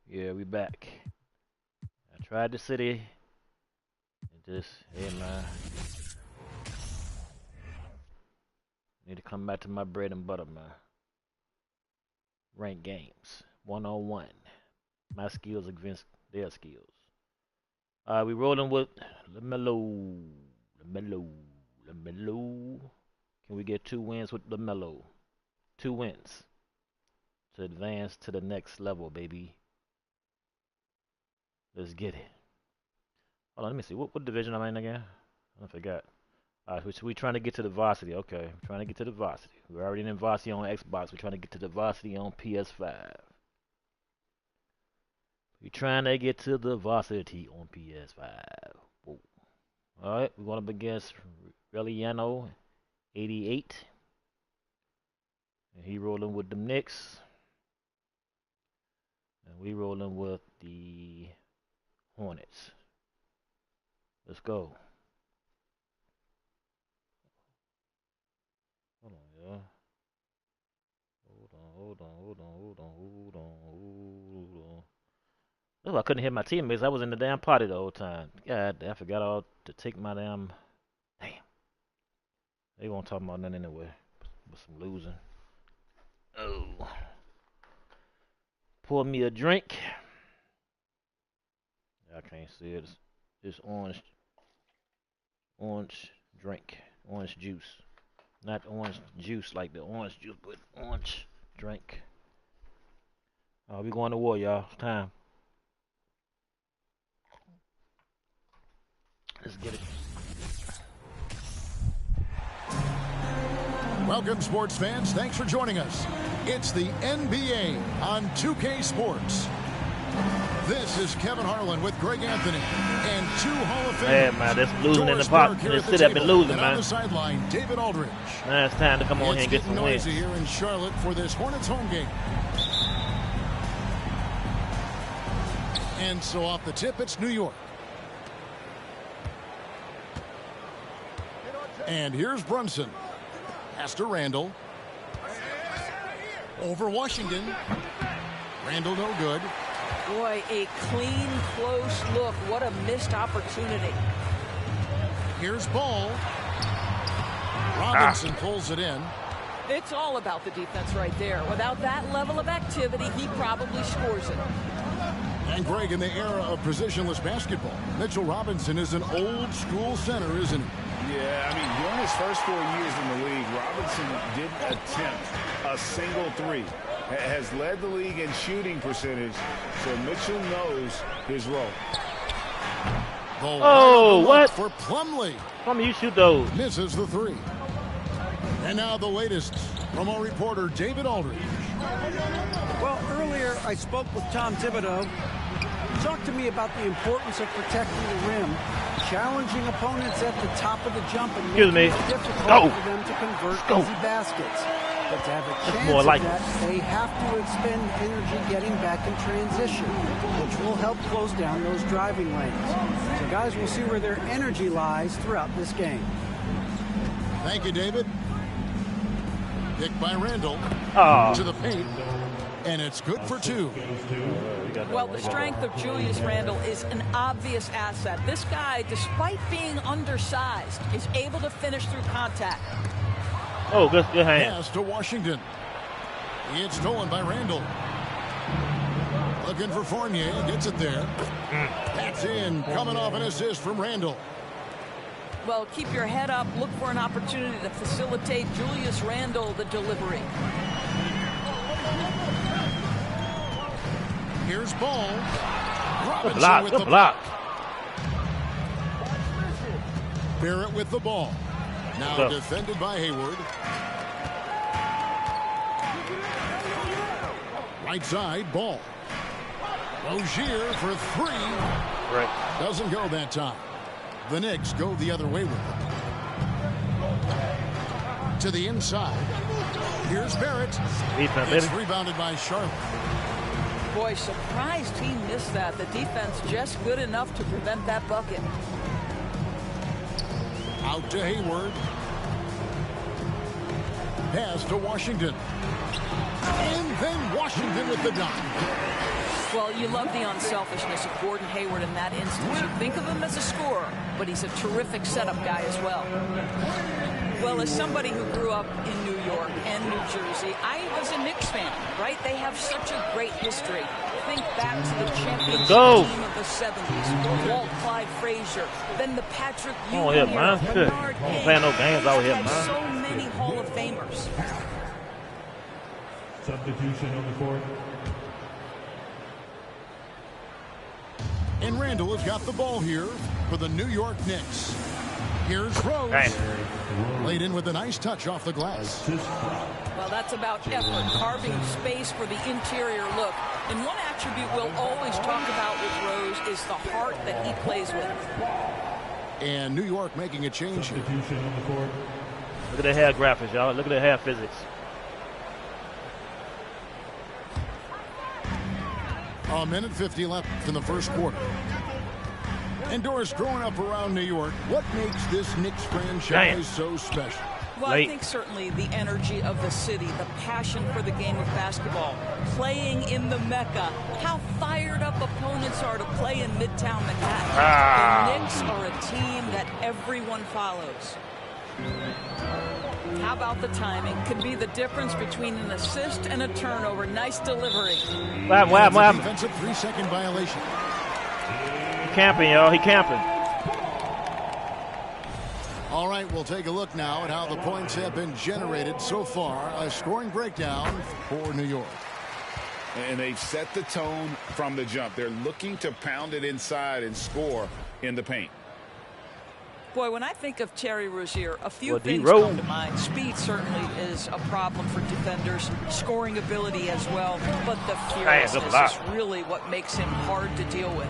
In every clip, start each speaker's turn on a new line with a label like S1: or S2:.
S1: Yeah, we back. I tried the city. And just, hey man, need to come back to my bread and butter, man. Rank games, 1-on-1. My skills against their skills. We rolling with LaMelo. LaMelo. LaMelo. Can we get 2 wins with LaMelo? 2 wins to advance to the next level, baby. Let's get it. Hold on, let me see. What division am I in again? I forgot. We trying to get to the varsity. Okay, we're trying to get to the varsity. We're already in varsity on Xbox. We're trying to get to the varsity on PS5. We're trying to get to the varsity on PS5. Whoa. All right, we're going up against Reliano, 88. And he rolling with the Knicks. And we rolling with the Hornets. Let's go. Hold on, y'all. Hold on. Oh, I couldn't hear my teammates. I was in the damn party the whole time. God, I forgot all to take my damn. Damn. They won't talk about nothing anyway. But some losing. Oh. Pour me a drink. I can't see it. It's orange drink. Orange juice. Not orange juice like the orange juice, but orange drink. We going to war, y'all. It's time. Let's get it.
S2: Welcome, sports fans. Thanks for joining us. It's the NBA on 2K Sports. This is Kevin Harlan with Greg Anthony and 2 Hall of Famers.
S1: Man, that's losing in the pot. This city have been losing, man.
S2: On the sideline, David Aldridge.
S1: Man, it's time to come on here and get some wins.
S2: It's getting noisy here in Charlotte for this Hornets home game. And so off the tip, it's New York. And here's Brunson. Pass to Randall. Over Washington. Randall no good.
S3: Boy, a clean, close look. What a missed opportunity.
S2: Here's Ball. Robinson pulls it in.
S3: It's all about the defense right there. Without that level of activity, he probably scores it.
S2: And Greg, in the era of positionless basketball, Mitchell Robinson is an old-school center, isn't he?
S4: Yeah, I mean, during his first 4 years in the league, Robinson didn't attempt a single three. Has led the league in shooting percentage, so Mitchell knows his role.
S1: Oh, what?
S2: For Plumlee.
S1: Plumlee, you shoot those.
S2: Misses the 3. And now the latest from our reporter, David Aldridge.
S5: Well, earlier I spoke with Tom Thibodeau. He talked to me about the importance of protecting the rim, challenging opponents at the top of the jump, and making it difficult for them to convert easy baskets. But to have a chance at that, they have to expend energy getting back in transition, which will help close down those driving lanes. So, guys, we'll see where their energy lies throughout this game.
S2: Thank you, David. Picked by Randall to the paint, and it's good for 2.
S3: Well, the strength of Julius Randle is an obvious asset. This guy, despite being undersized, is able to finish through contact.
S1: Oh, good hand.
S2: Pass to Washington. It's stolen by Randall. Looking for Fournier. Gets it there. That's in. Coming off an assist from Randall.
S3: Well, keep your head up. Look for an opportunity to facilitate Julius Randle the delivery.
S2: Here's Ball. Robinson
S1: block,
S2: with the
S1: block.
S2: Barrett with the ball. Now defended by Hayward. Right side, Ball. Rozier for 3.
S1: Right.
S2: Doesn't go that time. The Knicks go the other way with it. To the inside. Here's Barrett. It's rebounded by Charlotte.
S3: Boy, surprised he missed that. The defense just good enough to prevent that bucket.
S2: Out to Hayward. Pass to Washington. And then Washington with the dunk.
S3: Well, you love the unselfishness of Gordon Hayward in that instance. You think of him as a scorer, but he's a terrific setup guy as well. Well, as somebody who grew up in New York and New Jersey, I was a Knicks fan, right? They have such a great history. Think back to the championship team of the 70s, Walt Clyde Frazier, then the Patrick Ewing era, Bernard King.
S1: Playing no games out here, man.
S3: So many Hall of Famers.
S6: Substitution on the court.
S2: And Randall has got the ball here for the New York Knicks. Here's Rose. Laid in with a nice touch off the glass.
S3: Well, that's about effort, carving space for the interior look. And one attribute we'll always talk about with Rose is the heart that he plays with.
S2: And New York making a change here.
S1: Look at the hair graphics, y'all. Look at the hair physics.
S2: A minute 50 left in the first quarter. And Doris, growing up around New York, what makes this Knicks franchise so special?
S3: Well, I think certainly the energy of the city, the passion for the game of basketball, playing in the Mecca, how fired up opponents are to play in Midtown Manhattan. The Knicks are a team that everyone follows. How about the timing? Could be the difference between an assist and a turnover. Nice delivery.
S1: What?
S2: Defensive 3-second violation.
S1: He camping, y'all. He camping.
S2: All right, we'll take a look now at how the points have been generated so far. A scoring breakdown for New York.
S4: And they've set the tone from the jump. They're looking to pound it inside and score in the paint.
S3: Boy, when I think of Terry Rozier, a few things come to mind. Speed certainly is a problem for defenders, scoring ability as well, but the fearlessness is really what makes him hard to deal with.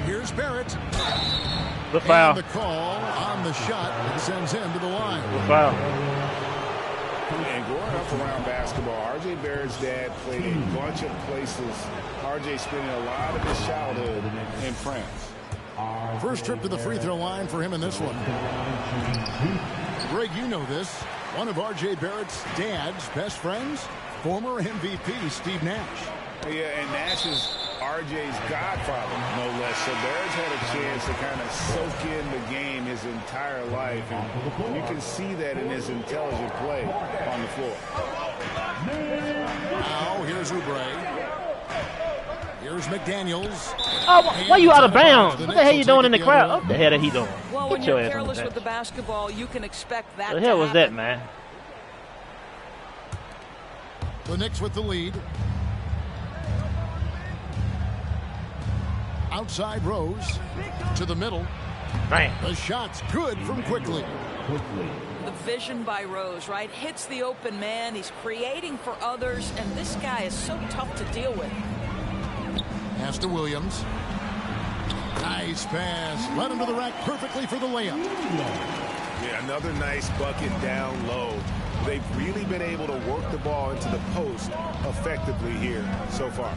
S2: Here's Barrett.
S1: The foul.
S2: And the call on the shot sends him to the line.
S1: The foul.
S4: And growing up around basketball, R.J. Barrett's dad played a bunch of places. R.J. spending a lot of his childhood in France.
S2: First trip to the free throw line for him in this one. Greg, you know this. One of R.J. Barrett's dad's best friends, former MVP Steve Nash.
S4: Yeah, and Nash is R.J.'s godfather, no less. So Barrett's had a chance to kind of soak in the game his entire life. And you can see that in his intelligent play on the floor.
S2: Now, here's Oubre. Here's McDaniels.
S1: Oh, why are you out of bounds? What the hell are you doing in the crowd? What the hell is he doing?
S3: Well, when you're careless with the basketball, you can expect that.
S1: What the hell was that, man?
S2: The Knicks with the lead. Outside Rose to the middle.
S1: Bang.
S2: The shot's good from Quickly.
S3: The vision by Rose, right? Hits the open man. He's creating for others, and this guy is so tough to deal with.
S2: Pass to Williams. Nice pass. Led him to the rack perfectly for the layup.
S4: Yeah, another nice bucket down low. They've really been able to work the ball into the post effectively here so far.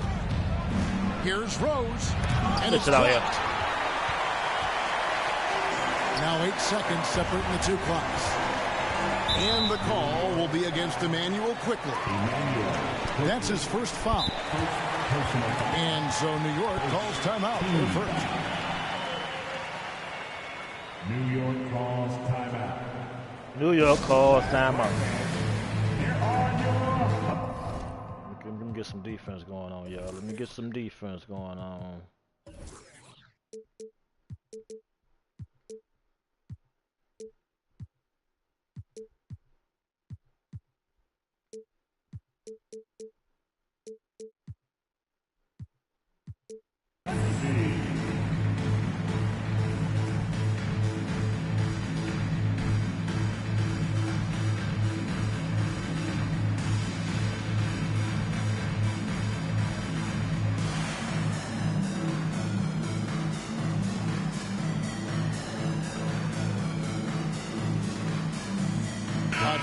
S2: Here's Rose. And it's
S1: out here.
S2: Now 8 seconds separating the two clocks. And the call will be against Emmanuel Quickly. That's his first foul. And so New York calls timeout for the first.
S6: New York calls timeout.
S1: New York calls timeout. Let me get some defense going on, y'all. Let me get some defense going on.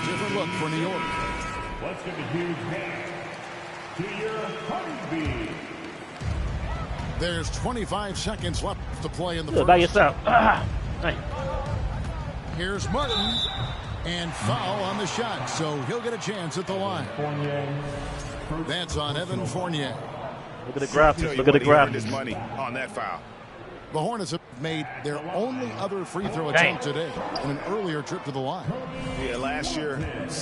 S2: Different look for New York.
S6: Let's give a huge hand to your Hornsby.
S2: There's 25 seconds left to play in the first.
S1: By yourself.
S2: Here's Martin. And foul on the shot, so he'll get a chance at the line. That's on Evan Fournier.
S1: Look at the
S4: Tell
S1: graphics.
S4: you
S1: Look at the
S4: what, he earned his
S1: graphics.
S4: money on that foul.
S2: The Hornets have made their only other free throw attempt today in an earlier trip to the line.
S4: Yeah, last year,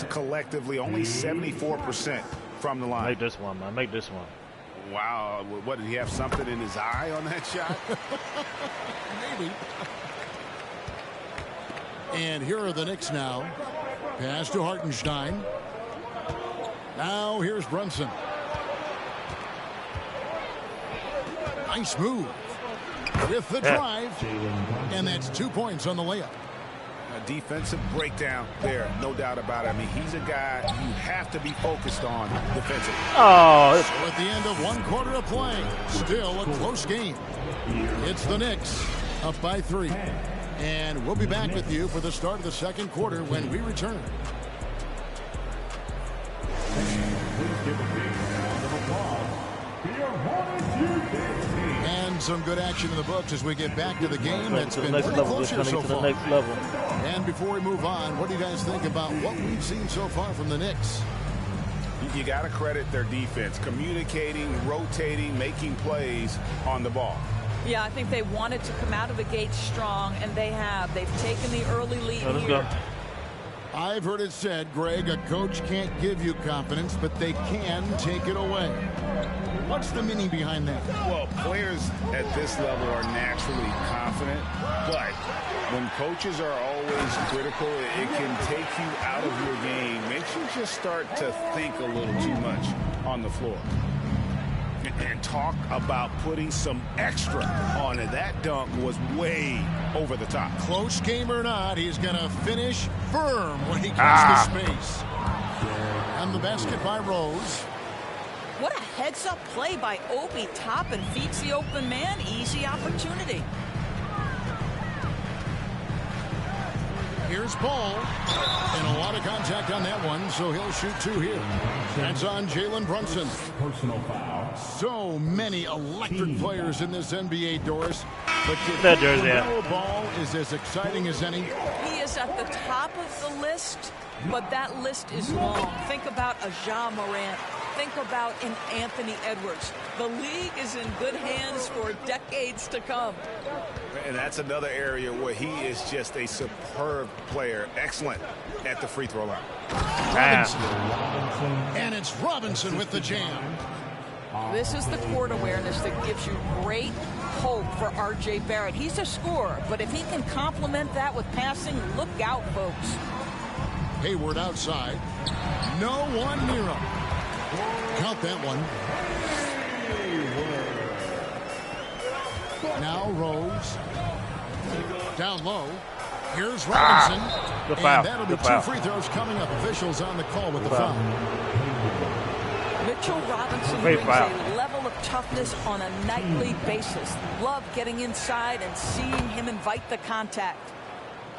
S4: collectively, only 74% from the line.
S1: Make this one, man. Make this one.
S4: Wow. What, did he have something in his eye on that shot?
S2: Maybe. And here are the Knicks now. Pass to Hartenstein. Now here's Brunson. Nice move. With the drive. And that's 2 points on the layup.
S4: A defensive breakdown there, no doubt about it. I mean, he's a guy you have to be focused on defensively.
S1: Oh,
S2: So at the end of 1 quarter of play, still a close game. It's the Knicks up by 3. And we'll be back with you for the start of the second quarter when we return. And some good action in the books as we get back to the game. That's been pretty close here so far.
S1: next level.
S2: And before we move on, what do you guys think about what we've seen so far from the Knicks?
S4: You got to credit their defense, communicating, rotating, making plays on the ball.
S3: Yeah, I think they wanted to come out of the gate strong, and they have. They've taken the early lead
S1: Let's
S3: here.
S1: go.
S2: I've heard it said, Greg, a coach can't give you confidence, but they can take it away. What's the meaning behind that?
S4: Well, players at this level are naturally confident, but when coaches are always critical, it can take you out of your game. Makes you just start to think a little too much on the floor. And talk about putting some extra on it. That dunk was way over the top.
S2: Close game or not, he's going to finish firm when he gets the space. And the basket by Rose.
S3: What a heads-up play by Obi. Top and feeds the open man. Easy opportunity.
S2: Here's Paul. And a lot of contact on that one, so he'll shoot 2 here. That's on Jalen Brunson.
S6: Personal foul.
S2: So many electric players in this NBA, Doris. But
S1: That jersey, yeah.
S2: LaMelo Ball is as exciting as any.
S3: He is at the top of the list, but that list is long. Think about a Ja Morant. Think about an Anthony Edwards. The league is in good hands for decades to come.
S4: And that's another area where he is just a superb player. Excellent at the free throw line.
S2: Robinson. And it's Robinson with the jam.
S3: This is the court awareness that gives you great hope for R.J. Barrett. He's a scorer, but if he can complement that with passing, look out, folks.
S2: Hayward outside. No one near him. Count that one. Now Rose. Down low. Here's Robinson.
S1: Good foul.
S2: And that'll be
S1: Good foul.
S2: 2 free throws coming up. Officials on the call with the foul.
S3: Mitchell Robinson
S1: Great
S3: brings
S1: foul.
S3: a level of toughness on a nightly basis. Love getting inside and seeing him invite the contact.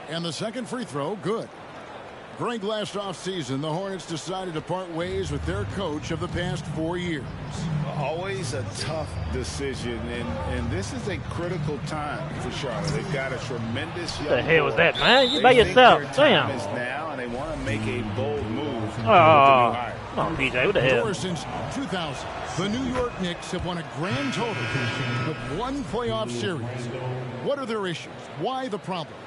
S2: And the second free throw, good. Greg, last offseason, the Hornets decided to part ways with their coach of the past 4 years.
S4: Always a tough decision, and this is a critical time for Charlotte. They've got a tremendous young
S1: What the hell was that, man? You
S4: They
S1: by
S4: think
S1: yourself.
S4: their time
S1: Damn.
S4: is now, and they want to make a bold move with the new
S1: Oh,
S4: hire.
S1: come on, PJ. What the hell?
S2: Or since 2000, the New York Knicks have won a grand total of 1 playoff series. What are their issues? Why the problems?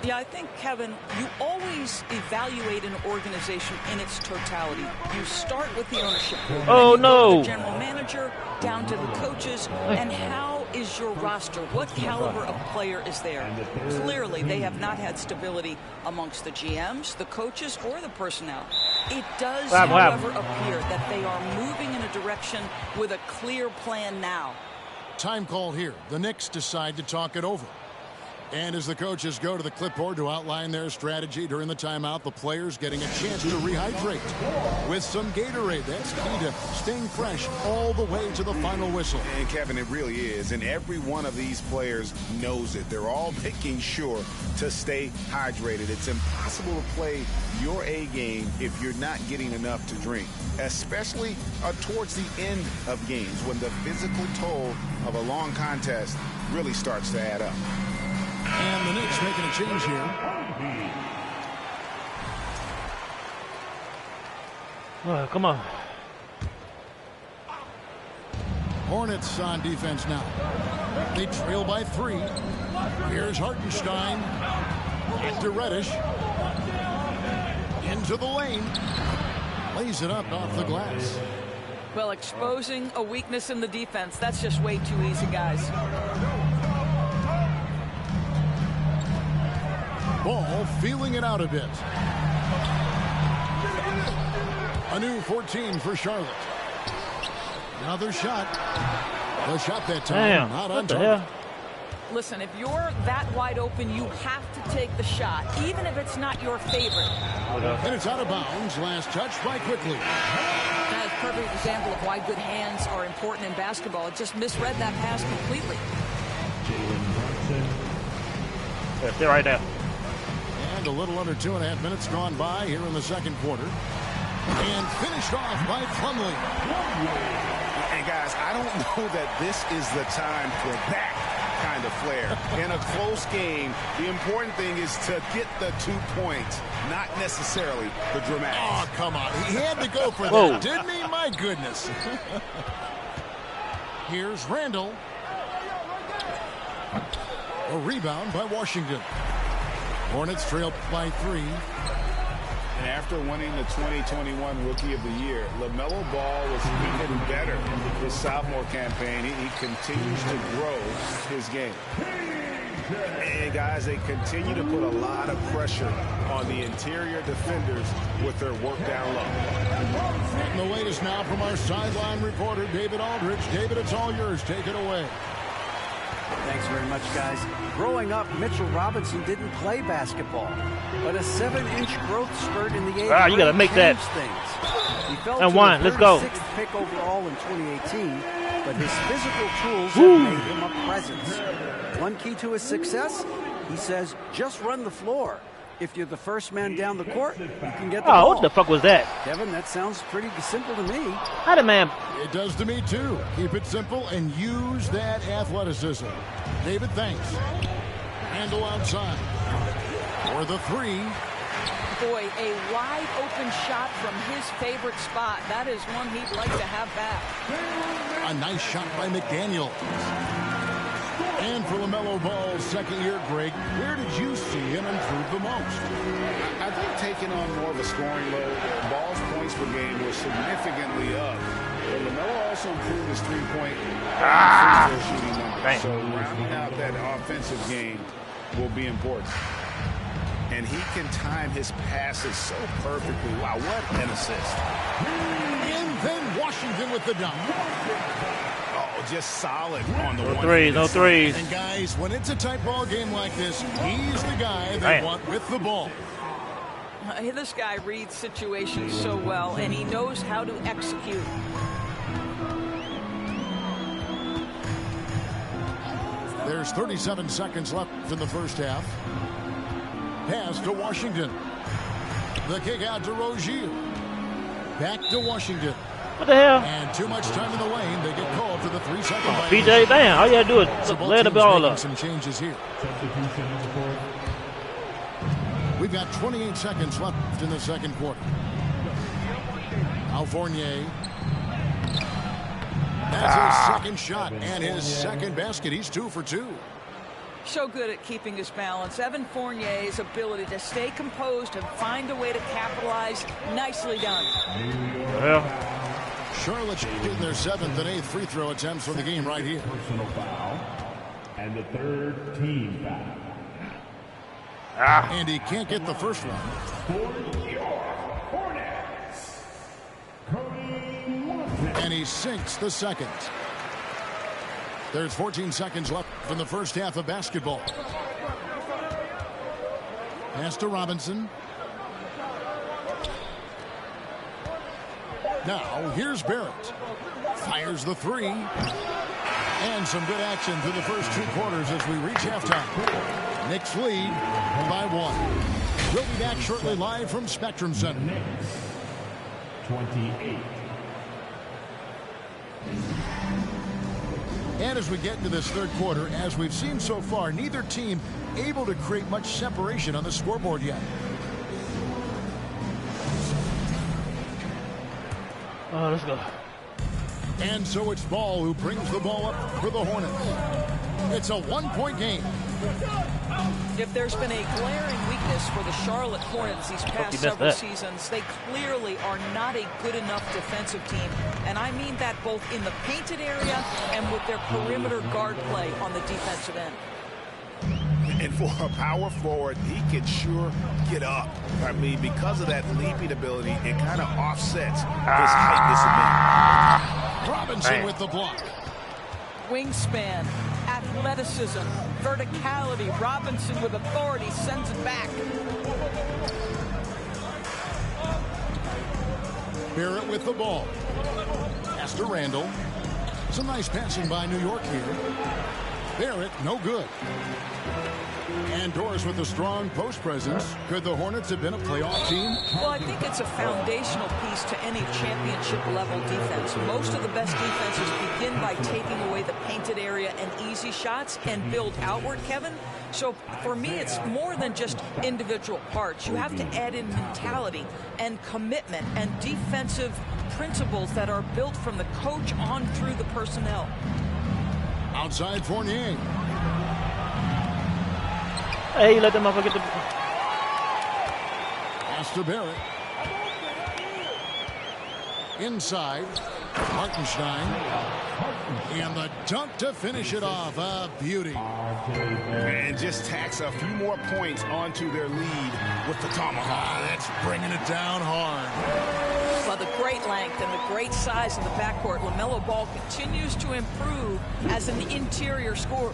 S3: Yeah, I think, Kevin, you always evaluate an organization in its totality. You start with the ownership group.
S1: Oh,
S3: then you go to
S1: no.
S3: the general manager, down to the coaches, and how is your roster? What caliber of player is there? Clearly, they have not had stability amongst the GMs, the coaches, or the personnel. It does,
S1: Wow.
S3: however, appear that they are moving in a direction with a clear plan now.
S2: Time call here. The Knicks decide to talk it over. And as the coaches go to the clipboard to outline their strategy during the timeout, the players getting a chance to rehydrate with some Gatorade. That's key to staying fresh all the way to the final whistle.
S4: And Kevin, it really is. And every one of these players knows it. They're all making sure to stay hydrated. It's impossible to play your A game if you're not getting enough to drink, especially towards the end of games when the physical toll of a long contest really starts to add up.
S2: And the Knicks making a change here.
S1: Oh, come on.
S2: Hornets on defense now. They trail by 3. Here's Hartenstein. To Reddish. Into the lane. Lays it up off the glass.
S3: Well, exposing a weakness in the defense, that's just way too easy, guys.
S2: Ball feeling it out a bit. A new 14 for Charlotte. Another shot. The shot that time. Not on target.
S3: Listen, if you're that wide open, you have to take the shot, even if it's not your favorite.
S2: And it's out of bounds. Last touch by Quickly.
S3: That is a perfect example of why good hands are important in basketball. It just misread that pass completely.
S1: Yeah, stay right there.
S2: And a little under 2.5 minutes gone by here in the second quarter. And finished off by Plumlee.
S4: And guys, I don't know that this is the time for that kind of flair. In a close game, the important thing is to get the 2 points, not necessarily the dramatics.
S2: Oh, come on. He had to go for that, didn't he? My goodness. Here's Randall. A rebound by Washington. Hornets trail by 3.
S4: And after winning the 2021 Rookie of the Year, LaMelo Ball was even better his sophomore campaign. He continues to grow his game. And guys, they continue to put a lot of pressure on the interior defenders with their work down low.
S2: And the latest now from our sideline reporter, David Aldridge. David, it's all yours. Take it away.
S5: Thanks very much, guys. Growing up, Mitchell Robinson didn't play basketball, but a 7-inch growth spurt in the 8th
S1: you gotta make that.
S5: Things. He fell
S1: And
S5: to
S1: one,
S5: the
S1: let's go.
S5: 36th pick overall in 2018, but his physical tools have made him a presence. One key to his success, he says, just run the floor. If you're the first man down the court, you can get the ball.
S1: What the fuck was that?
S5: Kevin, that sounds pretty simple to me.
S1: How the man?
S2: It does to me, too. Keep it simple and use that athleticism. David, thanks. Handle outside. For the 3.
S3: Boy, a wide open shot from his favorite spot. That is one he'd like to have back.
S2: A nice shot by McDaniel. And for LaMelo Ball's second year, Greg, where did you see him improve the most?
S4: I think taking on more of a scoring load, Ball's points per game was significantly up. But LaMelo also improved his three-point free throw shooting numbers. So rounding out that offensive game will be important. And he can time his passes so perfectly. Wow, what an assist.
S2: And then Washington with the dunk.
S4: Just solid on the
S1: No threes.
S2: And guys, when it's a tight ball game like this, he's the guy they want with the ball.
S3: This guy reads situations so well, and he knows how to execute.
S2: There's 37 seconds left in the first half. Pass to Washington. The kick out to Rozier. Back to Washington.
S1: What the hell?
S2: And too much time in the lane. They get called for the 3-second violation.
S1: PJ, damn, all you gotta do is lay the ball up.
S2: Some changes here. We've got 28 seconds left in the second quarter. Now Fournier. That's his second shot and his second basket. He's 2 for 2.
S3: So good at keeping his balance. Evan Fournier's ability to stay composed and find a way to capitalize. Nicely done.
S1: Well,
S2: Charlotte getting their 7th and 8th free throw attempts for the game right here.
S6: Personal foul. And the third team foul.
S2: And he can't get the first one.
S6: For your Hornets, Cody Watson.
S2: And he sinks the second. There's 14 seconds left in the first half of basketball. Pass to Robinson. Now, here's Barrett. Fires the 3. And some good action through the first 2 quarters as we reach halftime. Knicks lead by 1. We'll be back shortly live from Spectrum Center.
S6: 28.
S2: And as we get into this third quarter, as we've seen so far, neither team able to create much separation on the scoreboard yet.
S1: let's go.
S2: And so it's Ball who brings the ball up for the Hornets. It's a one-point game.
S3: If there's been a glaring weakness for the Charlotte Hornets these past several seasons, they clearly are not a good enough defensive team. And I mean that both in the painted area and with their perimeter guard play on the defensive end.
S4: And for a power forward, he can sure get up. I mean, because of that leaping ability, it kind of offsets his height disadvantage.
S2: Robinson with the block.
S3: Wingspan, athleticism, verticality. Robinson with authority sends it back.
S2: Barrett with the ball. Pass to Randall. Some nice passing by New York here. Barrett, no good. And Doris with a strong post presence. Could the Hornets have been a playoff team?
S3: Well, I think it's a foundational piece to any championship level defense. Most of the best defenses begin by taking away the painted area and easy shots and build outward, Kevin. So for me, it's more than just individual parts. You have to add in mentality and commitment and defensive principles that are built from the coach on through the personnel.
S2: Outside Fournier.
S1: Hey, let them motherfucker get the...
S2: Pass to Barrett. Inside. Hartenstein. And the dunk to finish it off. A beauty.
S4: And just tacks a few more points onto their lead with the tomahawk.
S2: That's bringing it down hard.
S3: Well, the great length and the great size in the backcourt, LaMelo Ball continues to improve as an interior scorer.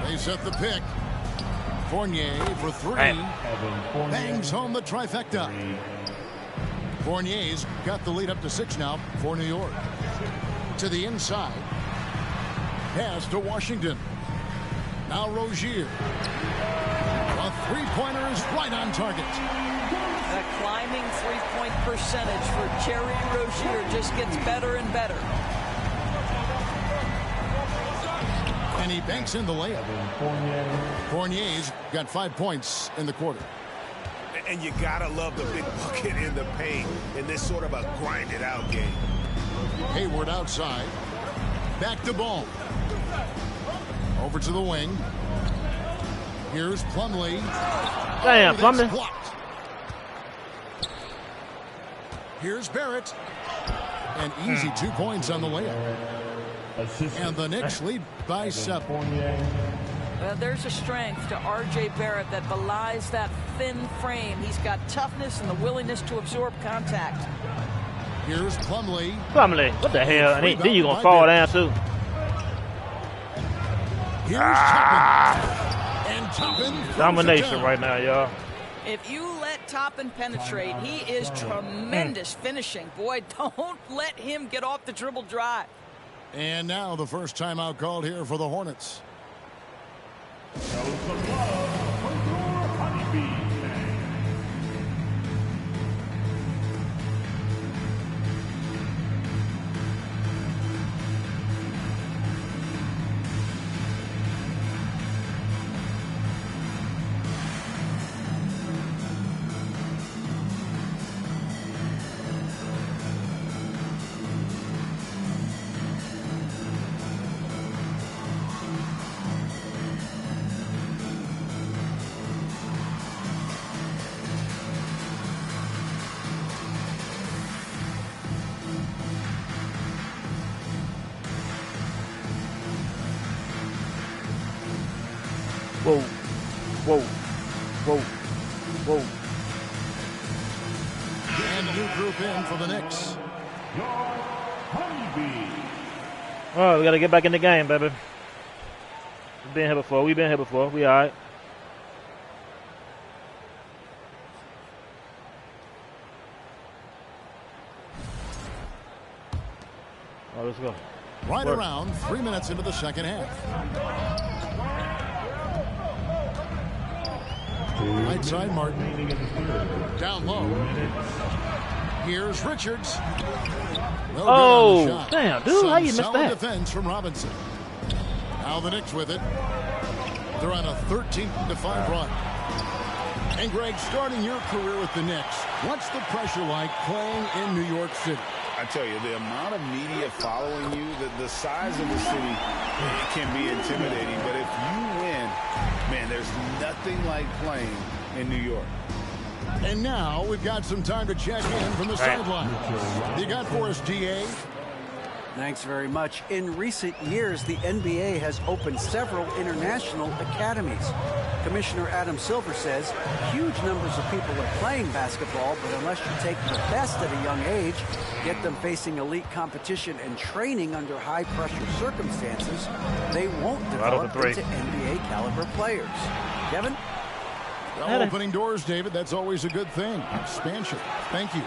S2: They set the pick. Fournier for three. Bangs home the trifecta. Fournier's got the lead up to 6 now for New York. To the inside. Pass to Washington. Now Rozier. A three-pointer is right on target.
S3: That climbing three-point percentage for Jerry Rozier just gets better and better.
S2: And he banks in the layup. Fournier's got 5 points in the quarter.
S4: And you gotta love the big bucket in the paint in this sort of a grinded-out game.
S2: Hayward outside. Back to Ball. Over to the wing. Here's Plumlee.
S1: Damn, Plumlee.
S2: Blocked. Here's Barrett. An easy 2 points on the layup. And the Knicks lead by 7.
S3: Well, there's a strength to R.J. Barrett that belies that thin frame. He's got toughness and the willingness to absorb contact.
S2: Here's Plumlee.
S1: Plumlee, what the hell? And then you're going to fall down, too.
S2: Here's Toppin. And Toppin.
S1: Domination right now, y'all.
S3: If you let Toppin penetrate, he is tremendous finishing. Boy, don't let him get off the dribble dry.
S2: And now the first timeout called here for the Hornets.
S1: Whoa, whoa, whoa, whoa.
S2: And a new group in for the Knicks.
S1: Oh, we got to get back in the game, baby. We've been here before. We've been here before. We all right. Oh, let's go.
S2: Right around 3 minutes into the second half. Right side, Martin. Down low. Here's Richards. Well,
S1: oh,
S2: shot.
S1: Damn, dude, how you missed
S2: Solid
S1: that?
S2: defense from Robinson. Now the Knicks with it. They're on a 13-5 run. And Greg, starting your career with the Knicks, what's the pressure like playing in New York City?
S4: I tell you, the amount of media following you, the size of the city, it can be intimidating. But if you win, man, there's nothing like playing in New York.
S2: And now we've got some time to check in from the sideline. You got for us, DA?
S5: Thanks very much. In recent years, the NBA has opened several international academies. Commissioner Adam Silver says huge numbers of people are playing basketball, but unless you take the best at a young age, get them facing elite competition and training under high-pressure circumstances, they won't develop into NBA-caliber players. Kevin?
S2: Well, opening doors, David. That's always a good thing. Expansion. Thank you.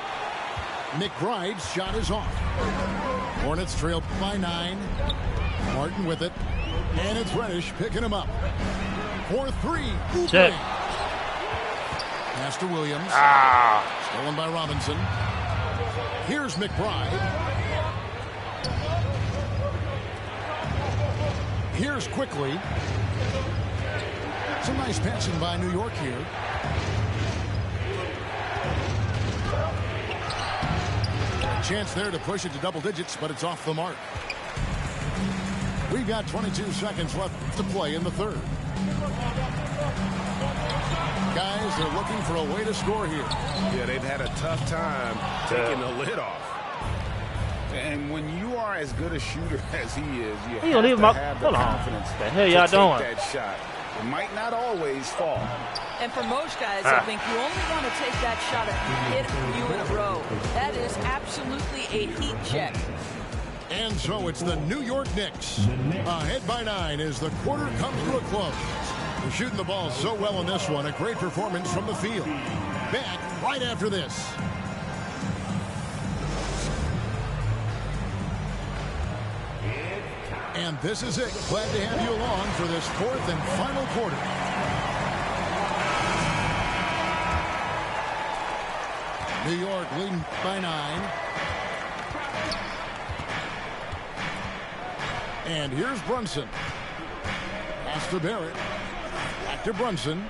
S2: McBride's shot is off. Hornets trail by 9. Martin with it. And it's Reddish picking him up. 4-3.
S1: Check.
S2: Pass to Williams. Stolen by Robinson. Here's McBride. Here's quickly. Some nice passing by New York here. Chance there to push it to double digits, but it's off the mark. We've got 22 seconds left to play in the third. Guys, they're looking for a way to score here.
S4: Yeah, they've had a tough time taking the lid off. And when you are as good a shooter as he is, you have to have the confidence to take that shot. It might not always fall.
S3: And for most guys, I think you only want to take that shot if you hit a few in a row. That is absolutely a heat check.
S2: And so it's the New York Knicks. Ahead by 9 as the quarter comes to a close. They're shooting the ball so well in this one. A great performance from the field. Back right after this. And this is it. Glad to have you along for this fourth and final quarter. New York leading by 9. And here's Brunson. Pass to Barrett. Back to Brunson.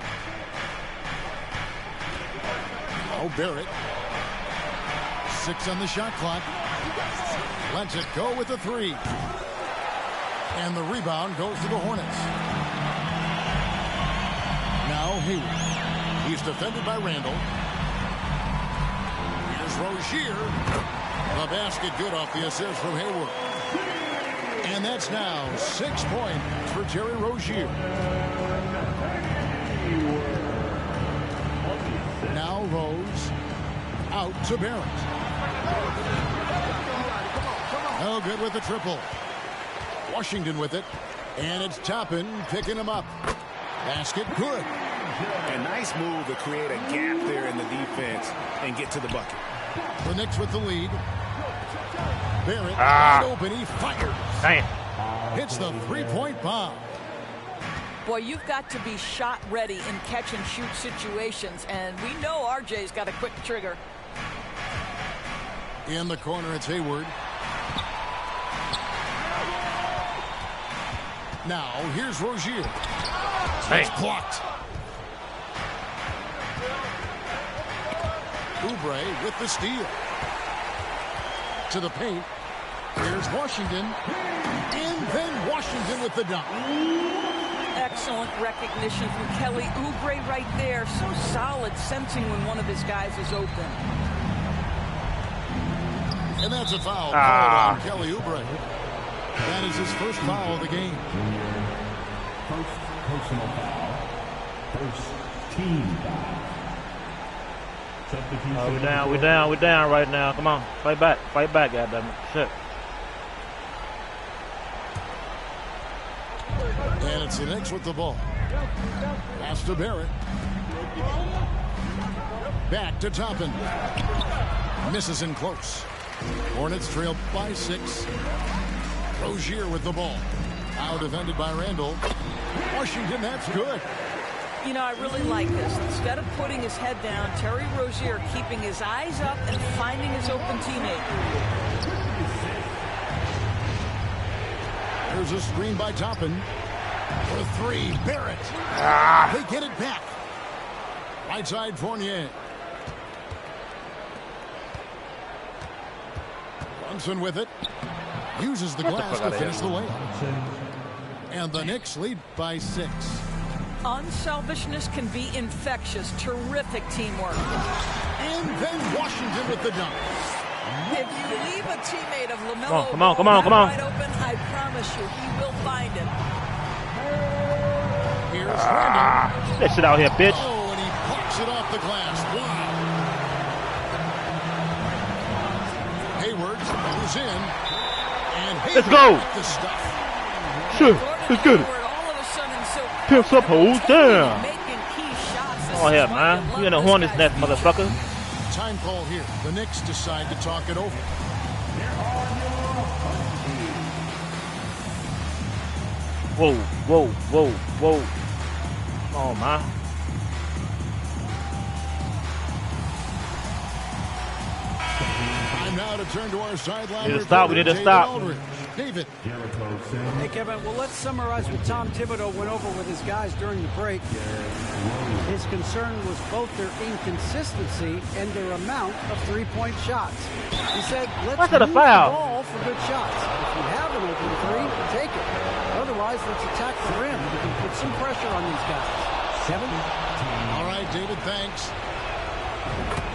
S2: Oh, Barrett. 6 on the shot clock. Lets it go with the 3. And the rebound goes to the Hornets. Now Hayward. He's defended by Randall. Here's Rozier. The basket good off the assist from Hayward. And that's now 6 points for Terry Rozier. Now Rose out to Barrett. Oh, good with the triple. Washington with it. And it's Toppin picking him up. Basket good.
S4: A nice move to create a gap there in the defense and get to the bucket.
S2: The Knicks with the lead. Barrett wide open. He fires.
S1: Damn.
S2: Hits the three-point bomb.
S3: Boy, you've got to be shot ready in catch-and-shoot situations, and we know RJ's got a quick trigger.
S2: In the corner, it's Hayward. Now, here's Rozier. It's blocked. Oubre with the steal. To the paint. Here's Washington. And then Washington with the dunk.
S3: Excellent recognition from Kelly Oubre right there. So solid, sensing when one of his guys is open.
S2: And that's a foul called on Kelly Oubre. That is his first foul of the game.
S6: First personal foul. First team foul.
S1: We're down right now. Come on, fight back, goddammit. Shit.
S2: And it's the Knicks with the ball. Pass to Barrett. Back to Toppin. Misses in close. Hornets trail by 6. Rozier with the ball. Now defended by Randall. Washington, that's good.
S3: You know, I really like this. Instead of putting his head down, Terry Rozier keeping his eyes up and finding his open teammate.
S2: There's a screen by Toppin. For 3, Barrett. They get it back. Right side, Fournier. Robinson with it. Uses the glass to finish the layup. And the Knicks lead by 6.
S3: Unselfishness can be infectious. Terrific teamwork.
S2: And then Washington with the dunk.
S3: If you leave a teammate of LaMelo
S1: come on.
S3: wide open, I promise you, he will find him.
S2: Here's Randall.
S1: That shit out here, bitch.
S2: Oh, and he pops it off the glass. Wow. Hayward goes in. And Hayward
S1: Let's go.
S2: the stuff.
S1: Sure, let's get it. Pimps up, hoes down. Oh, yeah, man. You in the hornet's nest, motherfucker.
S2: Time call here. The Knicks decide to talk it over.
S1: Whoa. Oh, man.
S2: Time now to turn to our sideline.
S1: We need to stop.
S2: David.
S5: Hey, Kevin, well, let's summarize what Tom Thibodeau went over with his guys during the break. His concern was both their inconsistency and their amount of three-point shots. He said, let's move the ball for good shots. If you have an open three, take it. Otherwise, let's attack the rim. We can put some pressure on these guys. 7.
S2: All right, David, thanks.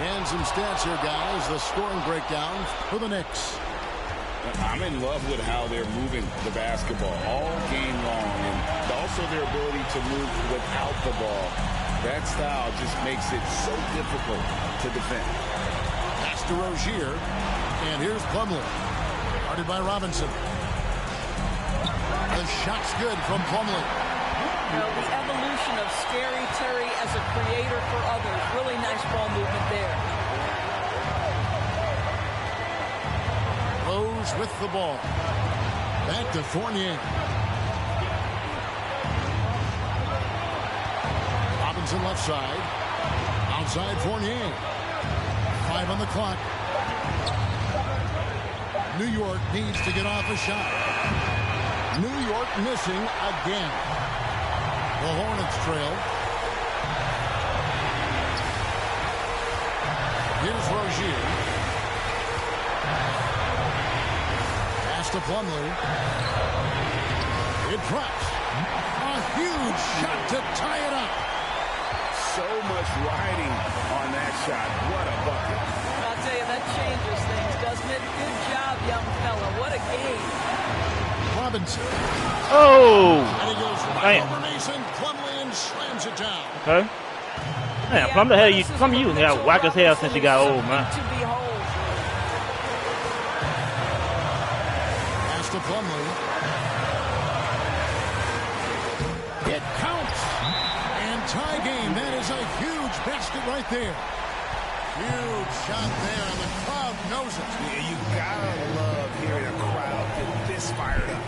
S2: And some stats here, guys. The scoring breakdown for the Knicks.
S4: I'm in love with how they're moving the basketball all game long, and also their ability to move without the ball. That style just makes it so difficult to defend.
S2: Pass to Rozier, and here's Plumlee. Guarded by Robinson. The shot's good from Plumlee.
S3: The evolution of Scary Terry as a creator for others. Really nice ball movement there.
S2: Rose with the ball. Back to Fournier. Robinson left side. Outside Fournier. 5 on the clock. New York needs to get off a shot. New York missing again. The Hornets trail. Here's Rozier. Pass to Plumlee. It drops. A huge shot to tie it up.
S4: So much riding on that shot. What a bucket.
S3: I'll tell you, that changes things, doesn't it? Good job, young fella. What a game.
S2: Robinson.
S1: Oh!
S2: And he goes right over Mason. Plumlee and slams it down.
S1: Okay. Man, Plum the hell you got whack as hell since you got old, man.
S2: Pass to Plumlee. It counts. And tie game. That is a huge basket right there. Huge shot there, and the crowd knows it.
S4: Yeah, you gotta love hearing a crowd get this fired up.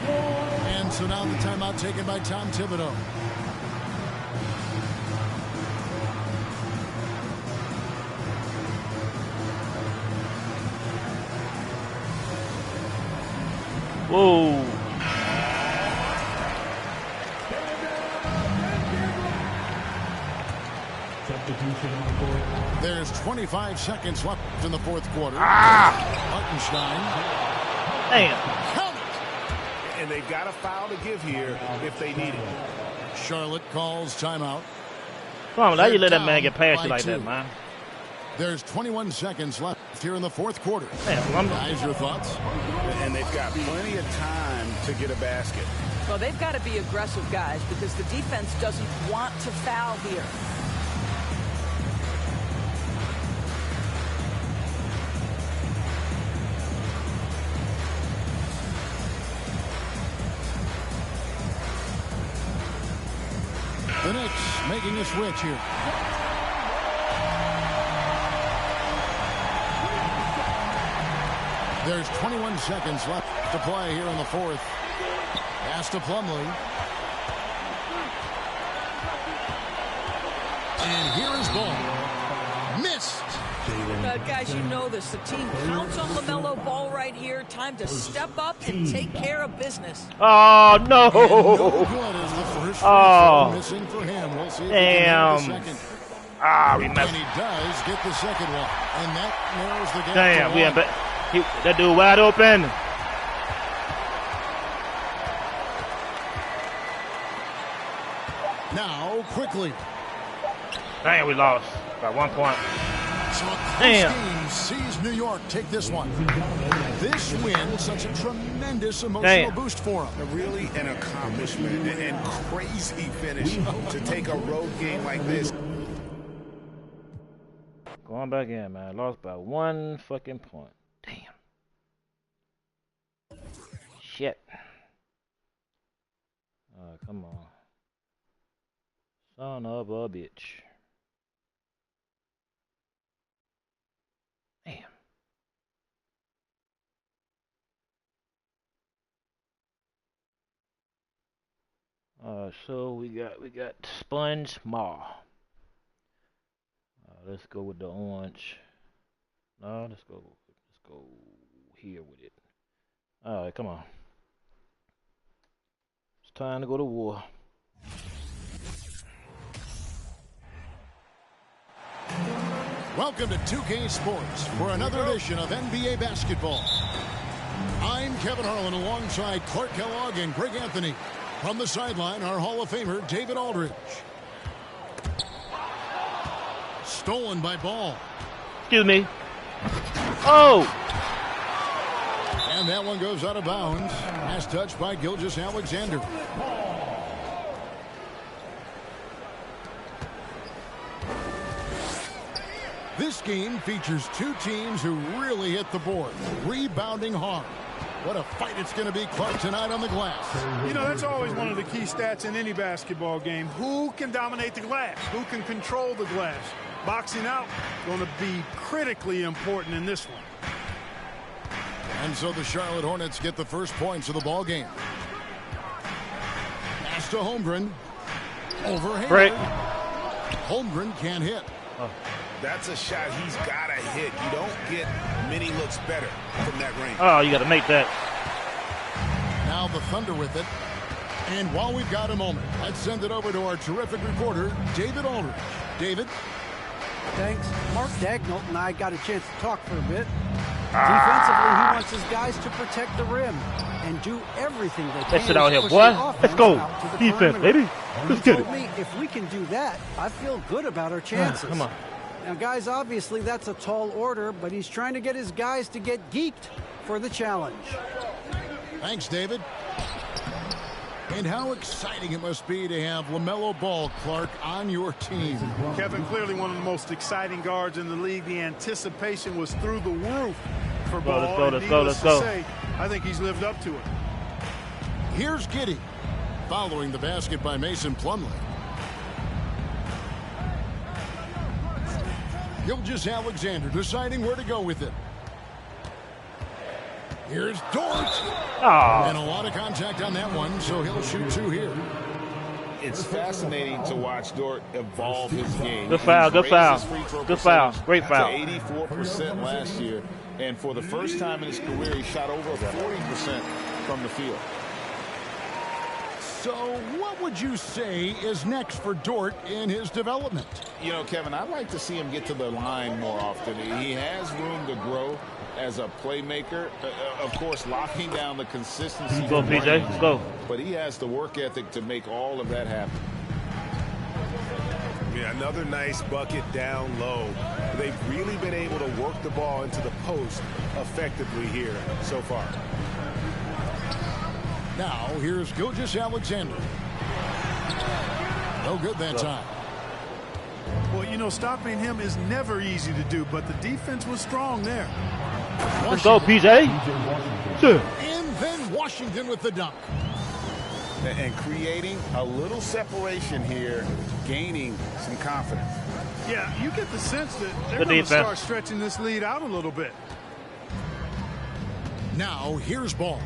S2: And so now the timeout taken by Tom Thibodeau.
S1: Whoa.
S2: There's 25 seconds left in the fourth quarter. Hartenstein.
S1: Damn.
S2: Count it.
S4: And they've got a foul to give here if they need it.
S2: Charlotte calls timeout.
S1: Come on, now you let that man get past you like that, man.
S2: There's 21 seconds left here in the fourth quarter.
S1: Damn,
S2: guys, your thoughts?
S4: And they've got plenty of time to get a basket.
S3: Well, they've got to be aggressive, guys, because the defense doesn't want to foul here.
S2: The Knicks making a switch here. There's 21 seconds left to play here in the fourth. Pass to Plumlee. And here is ball. Missed.
S3: Guys, you know this. The team counts on LaMelo Ball right here. Time to step up and take care of business.
S1: Oh, no.
S2: And no good as the first missing for him. We'll see if
S1: damn.
S2: he can get the second.
S1: We messed.
S2: And he does get the second one. And that narrows the gap.
S1: Damn,
S2: to
S1: we
S2: one.
S1: had That dude wide open.
S2: Now, quickly.
S1: Dang, we lost by 1 point.
S2: So a close
S1: Damn.
S2: game sees New York take this one. This win, such a tremendous emotional
S1: Damn.
S2: boost for them.
S4: Really an accomplishment and crazy finish to take a road game like this.
S1: Going back in, man. Lost by 1 fucking point. Damn. Shit. Come on. Son of a bitch. Damn. So we got Sponge Maw. Let's go with the orange. No, let's go here with it. All right, come on. It's time to go to war.
S2: Welcome to 2K Sports for another edition of NBA basketball. I'm Kevin Harlan alongside Clark Kellogg and Greg Anthony. From the sideline, our Hall of Famer, David Aldridge. Stolen by Ball.
S1: Excuse me. Oh!
S2: And that one goes out of bounds. Last touch by Gilgeous-Alexander. This game features two teams who really hit the board, rebounding hard. What a fight it's going to be, Clark, tonight on the glass.
S7: You know, that's always one of the key stats in any basketball game. Who can dominate the glass? Who can control the glass? Boxing out going to be critically important in this one.
S2: And so the Charlotte Hornets get the first points of the ball game. Pass to Holmgren. Over Hayward.
S1: Break.
S2: Holmgren can't hit.
S4: That's a shot he's got to hit. You don't get many looks better from that range.
S1: Oh, you got to make that.
S2: Now the Thunder with it. And while we've got a moment, let's send it over to our terrific reporter, David Aldridge. David?
S5: Thanks. Mark Dagnall and I got a chance to talk for a bit. Defensively, he wants his guys to protect the rim and do everything they can.
S1: That shit out
S5: to
S1: here,
S5: push
S1: boy.
S5: the offense
S1: Let's go.
S5: out to the
S1: Defense,
S5: perimeter.
S1: baby. Let's get
S5: Told
S1: it.
S5: me if we can do that, I feel good about our chances.
S1: Come on.
S5: Now, guys, obviously that's a tall order, but he's trying to get his guys to get geeked for the challenge.
S2: Thanks, David. And how exciting it must be to have LaMelo Ball, Clark, on your team.
S7: Kevin, clearly one of the most exciting guards in the league. The anticipation was through the roof for Ball.
S1: Let's go,
S7: and
S1: let's go,
S7: needless
S1: let's
S7: to
S1: go.
S7: say, I think he's lived up to it.
S2: Here's Giddey, following the basket by Mason Plumlee. Gilgeous-Alexander deciding where to go with it. Here's Dort.
S1: Oh.
S2: And a lot of contact on that one, so he'll shoot two here.
S4: It's fascinating to watch Dort evolve his game.
S1: Good foul,
S4: He's
S1: good foul.
S4: raised his free throw
S1: Good foul,
S4: percentage
S1: great foul.
S4: to 84% last year, and for the first time in his career, he shot over 40% from the field.
S2: So what would you say is next for Dort in his development?
S4: You know, Kevin, I'd like to see him get to the line more often. He has room to grow as a playmaker. Of course, locking down the consistency.
S1: Let's go, PJ. Let's go.
S4: But he has the work ethic to make all of that happen.
S8: Yeah, another nice bucket down low. They've really been able to work the ball into the post effectively here so far.
S2: Now, here's Gilgeous-Alexander. No good that time.
S7: Well, you know, stopping him is never easy to do, but the defense was strong there.
S1: Let's go, PJ. Sure.
S2: And then Washington with the dunk.
S4: And creating a little separation here, gaining some confidence.
S7: Yeah, you get the sense that they're
S1: Good
S7: going to
S1: defense.
S7: start stretching this lead out a little bit.
S2: Now, here's Ball.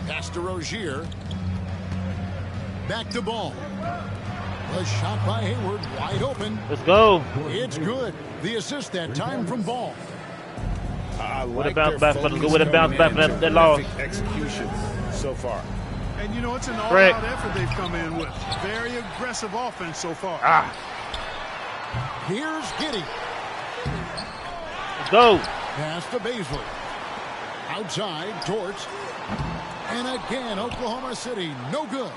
S2: Pass to Rozier. Back to Ball. A shot by Hayward, wide open.
S1: Let's go.
S2: It's good. The assist that time from Ball.
S4: I
S1: With a
S4: like
S1: bounce
S4: their
S1: back for the-
S4: focus
S1: with a bounce
S4: coming
S1: back
S4: in.
S1: for that loss.
S4: Terrific execution so far.
S7: And, you know, it's an
S1: Correct.
S7: all-out effort they've come in with. Very aggressive offense so far.
S2: Here's Giddey.
S1: Let's go.
S2: Pass to Baisley. Outside, Torts. And again, Oklahoma City, no good.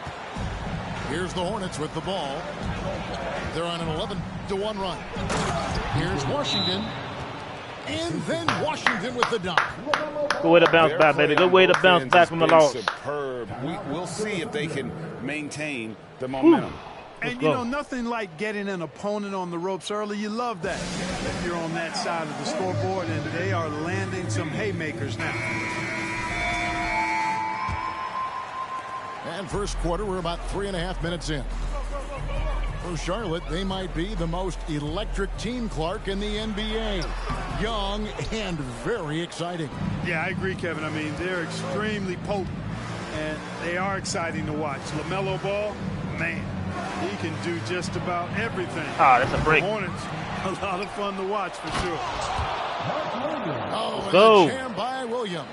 S2: Here's the Hornets with the ball. They're on an 11-1 run. Here's Washington. And then Washington with the dunk.
S1: Good way to bounce back, baby. Good way to bounce back from the loss.
S4: Superb. We'll see if they can maintain the momentum.
S7: And, you know, nothing like getting an opponent on the ropes early. You love that if you're on that side of the scoreboard, and they are landing some haymakers now.
S2: And first quarter, we're about 3.5 minutes in. For Charlotte, they might be the most electric team, Clark, in the NBA. Young and very exciting.
S7: Yeah, I agree, Kevin. I mean, they're extremely potent, and they are exciting to watch. LaMelo Ball, man, he can do just about everything.
S1: Ah, that's a break.
S7: The Hornets, a lot of fun to watch for sure.
S2: Oh, and
S1: go.
S2: a jam by Williams.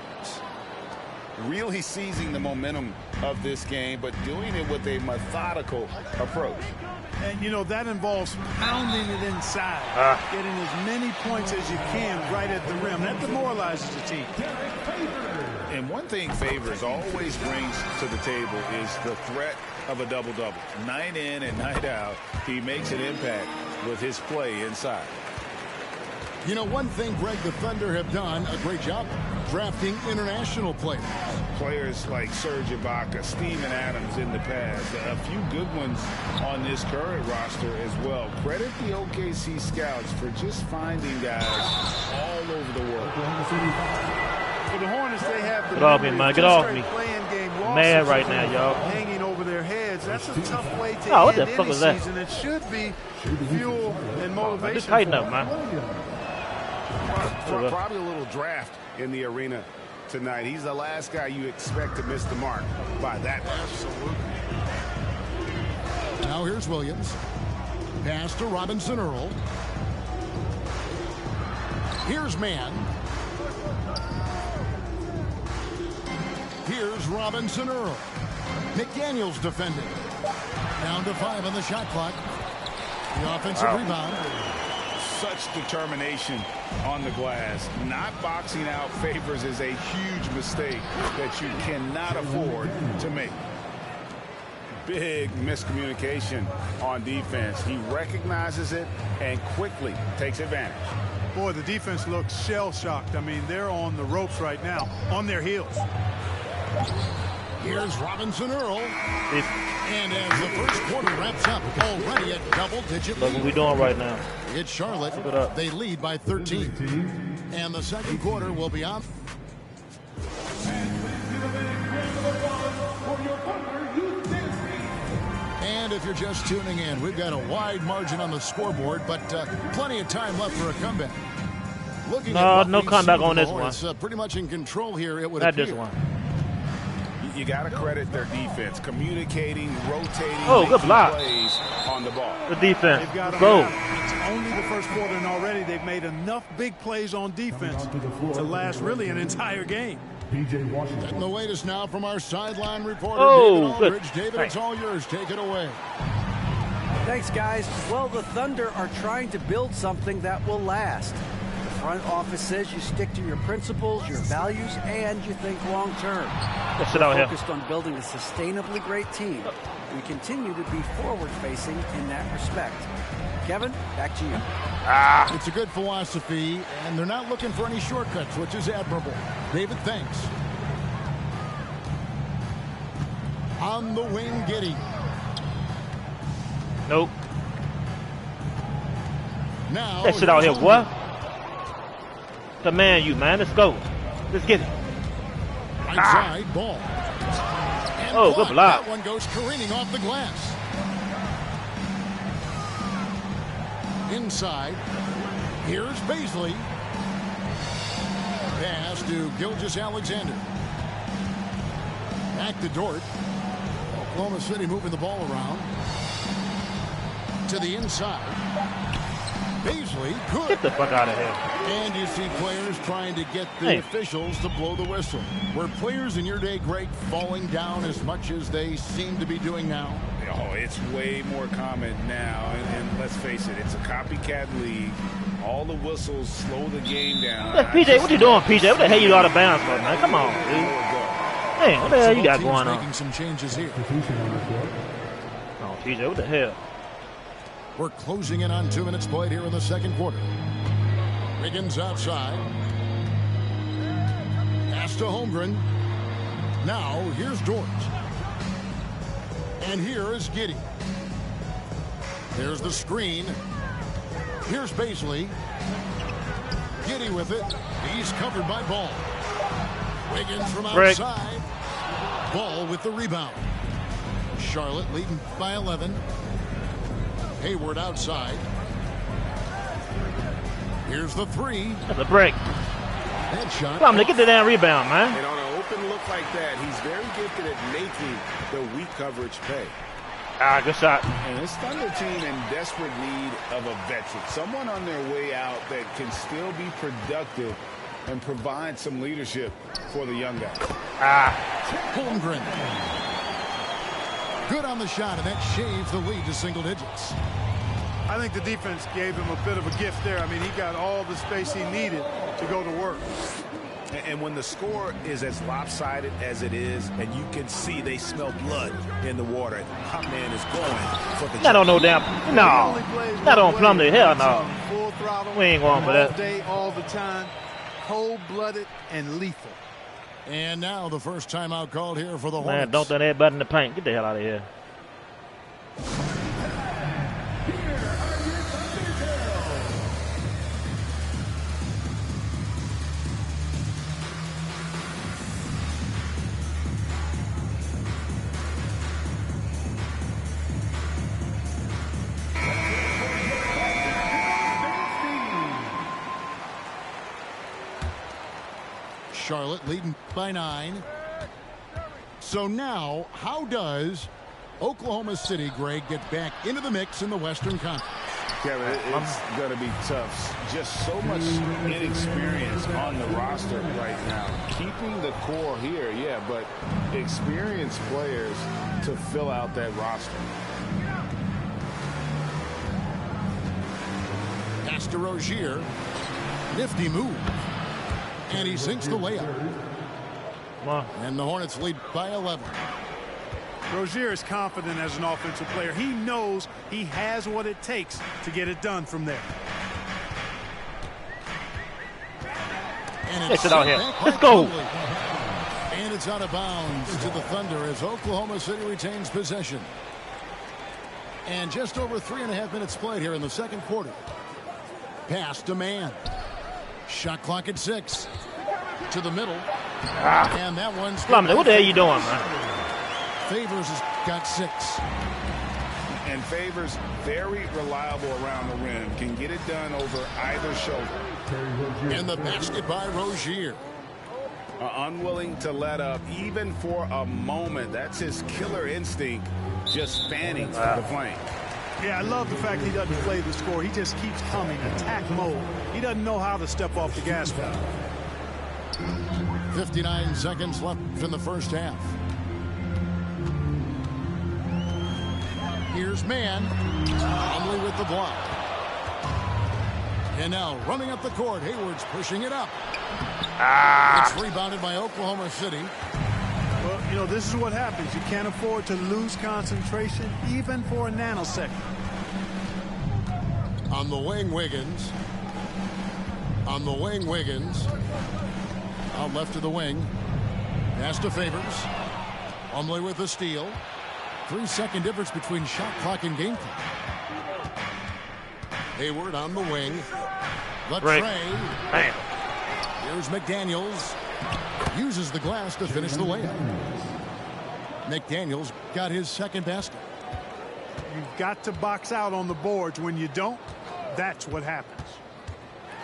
S4: Really seizing the momentum of this game, but doing it with a methodical approach.
S7: And, you know, that involves pounding it inside, getting as many points as you can right at the rim. That demoralizes the team.
S4: And one thing Favors always brings to the table is the threat of a double-double. Night in and night out, he makes an impact with his play inside.
S2: You know, one thing Greg, the Thunder have done a great job drafting international players.
S4: Players like Serge Ibaka, Steven Adams in the past, a few good ones on this current roster as well. Credit the OKC scouts for just finding guys all over the world.
S7: For the Hornets, they have the
S1: Get off me, man. Get off me. Mad right now, y'all.
S7: Hanging over their heads. That's a tough way to
S1: what
S7: end
S1: the fuck
S7: any
S1: was that?
S7: season. It should be fuel and motivation.
S1: Just tighten up, man.
S4: Probably a little draft in the arena tonight. He's the last guy you expect to miss the mark by that much.
S7: Absolutely.
S2: Now here's Williams. Pass to Robinson Earl. Here's Mann. Here's Robinson Earl. McDaniels defending. Down to 5 on the shot clock. The offensive rebound.
S4: Such determination on the glass. Not boxing out Favors is a huge mistake that you cannot afford to make. Big miscommunication on defense. He recognizes it and quickly takes advantage.
S7: Boy, the defense looks shell-shocked. I mean, they're on the ropes right now, on their heels.
S2: Here's Robinson Earl. And as the first quarter wraps up, already a double-digit lead.
S1: Look what we doing right now.
S2: It's Charlotte. They lead by 13. And the second quarter will be on. And if you're just tuning in, we've got a wide margin on the scoreboard, but plenty of time left for a comeback. Looking at
S1: No comeback on this one.
S2: It's pretty much in control here, it would
S1: Not
S2: appear.
S1: this one.
S4: You got to credit their defense, communicating, rotating,
S1: good block.
S4: plays on the ball.
S1: The defense.
S7: They've got
S1: Go.
S7: It's only the first quarter, and already they've made enough big plays on defense to last really an entire game.
S2: And the latest now from our sideline reporter,
S1: Oh,
S2: David
S1: good.
S2: Aldridge. David, it's all yours. Take it away.
S5: Thanks, guys. Well, the Thunder are trying to build something that will last. The front office says you stick to your principles, your values, and you think long term.
S1: Let's sit out here.
S5: Focused on building a sustainably great team. We continue to be forward-facing in that respect. Kevin, back to you.
S2: It's a good philosophy, and they're not looking for any shortcuts, which is admirable. David, thanks. On the wing, Giddey.
S1: Nope.
S2: Now
S1: That shit out here, what? Command you, man. Let's go. Let's get it.
S2: Right side ball. And
S1: Oh, good block.
S2: That one goes careening off the glass. Inside. Here's Baisley. Pass to Gilgeous-Alexander. Back to Dort. Oklahoma City moving the ball around. To the inside. Baisley, good.
S1: Get the fuck out of here.
S2: And you see players trying to get the officials to blow the whistle. Were players in your day, Greg, falling down as much as they seem to be doing now?
S4: Oh, it's way more common now. And let's face it, it's a copycat league. All the whistles slow the game down.
S1: Hey, PJ, what you doing, PJ? What the hell you out of bounds for, man? Come on, dude. Hey, what the hell you got going on?
S2: Making some changes here.
S1: Oh, PJ, what the hell?
S2: We're closing in on 2 minutes played here in the second quarter. Wiggins outside. Pass to Holmgren. Now, here's Dort. And here is Giddey. There's the screen. Here's Baisley. Giddey with it. He's covered by Ball. Wiggins from outside. Ball with the rebound. Charlotte leading by 11. Hayward outside. Here's the three.
S1: That's a break.
S2: Headshot.
S1: Come on, get the damn rebound, man.
S8: And on an open look like that, he's very gifted at making the weak coverage pay.
S1: Ah, good shot.
S4: And this Thunder team in desperate need of a veteran. Someone on their way out that can still be productive and provide some leadership for the young guys.
S2: Holmgren. Good on the shot, and that shaves the lead to single digits.
S7: I think the defense gave him a bit of a gift there. I mean, he got all the space he needed to go to work.
S8: And when the score is as lopsided as it is, and you can see they smell blood in the water, Hot Man is going for the
S1: Not on no damn. No. Not on Plumlee. Hell no.
S7: Full throttle.
S1: We ain't going for that.
S7: All day, all the time. Cold-blooded and lethal.
S2: And now the first timeout called here for the Hornets.
S1: Man, don't throw that butt in the paint. Get the hell out of here.
S2: Charlotte leading by 9. So now, how does Oklahoma City, Greg, get back into the mix in the Western Conference?
S4: Kevin, it's going to be tough. Just so much inexperience on the roster right now. Keeping the core here, yeah, but experienced players to fill out that roster.
S2: Pass to Rozier. Nifty move. And he sinks the layup. And the Hornets lead by 11.
S7: Rozier is confident as an offensive player. He knows he has what it takes to get it done from there.
S2: And it's
S1: out here. Let's go.
S2: And it's out of bounds to the Thunder as Oklahoma City retains possession. And just over 3.5 minutes played here in the second quarter. Pass to Mann. Shot clock at 6. To the middle. And that one's...
S1: Plumlee, what the hell you doing, man?
S2: Favors has got 6.
S4: And Favors very reliable around the rim. Can get it done over either shoulder.
S2: And the basket by Rozier.
S4: Unwilling to let up even for a moment. That's his killer instinct, just fanning the flame.
S7: Yeah, I love the fact he doesn't play the score. He just keeps coming, attack mode. He doesn't know how to step off the gas pedal.
S2: 59 seconds left in the first half. Here's Mann. Plumlee with the block. And now running up the court, Hayward's pushing it up. It's rebounded by Oklahoma City.
S7: Well, you know, this is what happens. You can't afford to lose concentration even for a nanosecond.
S2: On the wing, Wiggins. On the wing, Wiggins. Out left to the wing. Pass to Favors. Plumlee with the steal. 3-second difference between shot clock and game clock. Hayward on the wing. The tray.
S1: Bam.
S2: Here's McDaniels. Uses the glass to finish the layup. McDaniels got his second basket.
S7: You've got to box out on the boards. When you don't, that's what happens.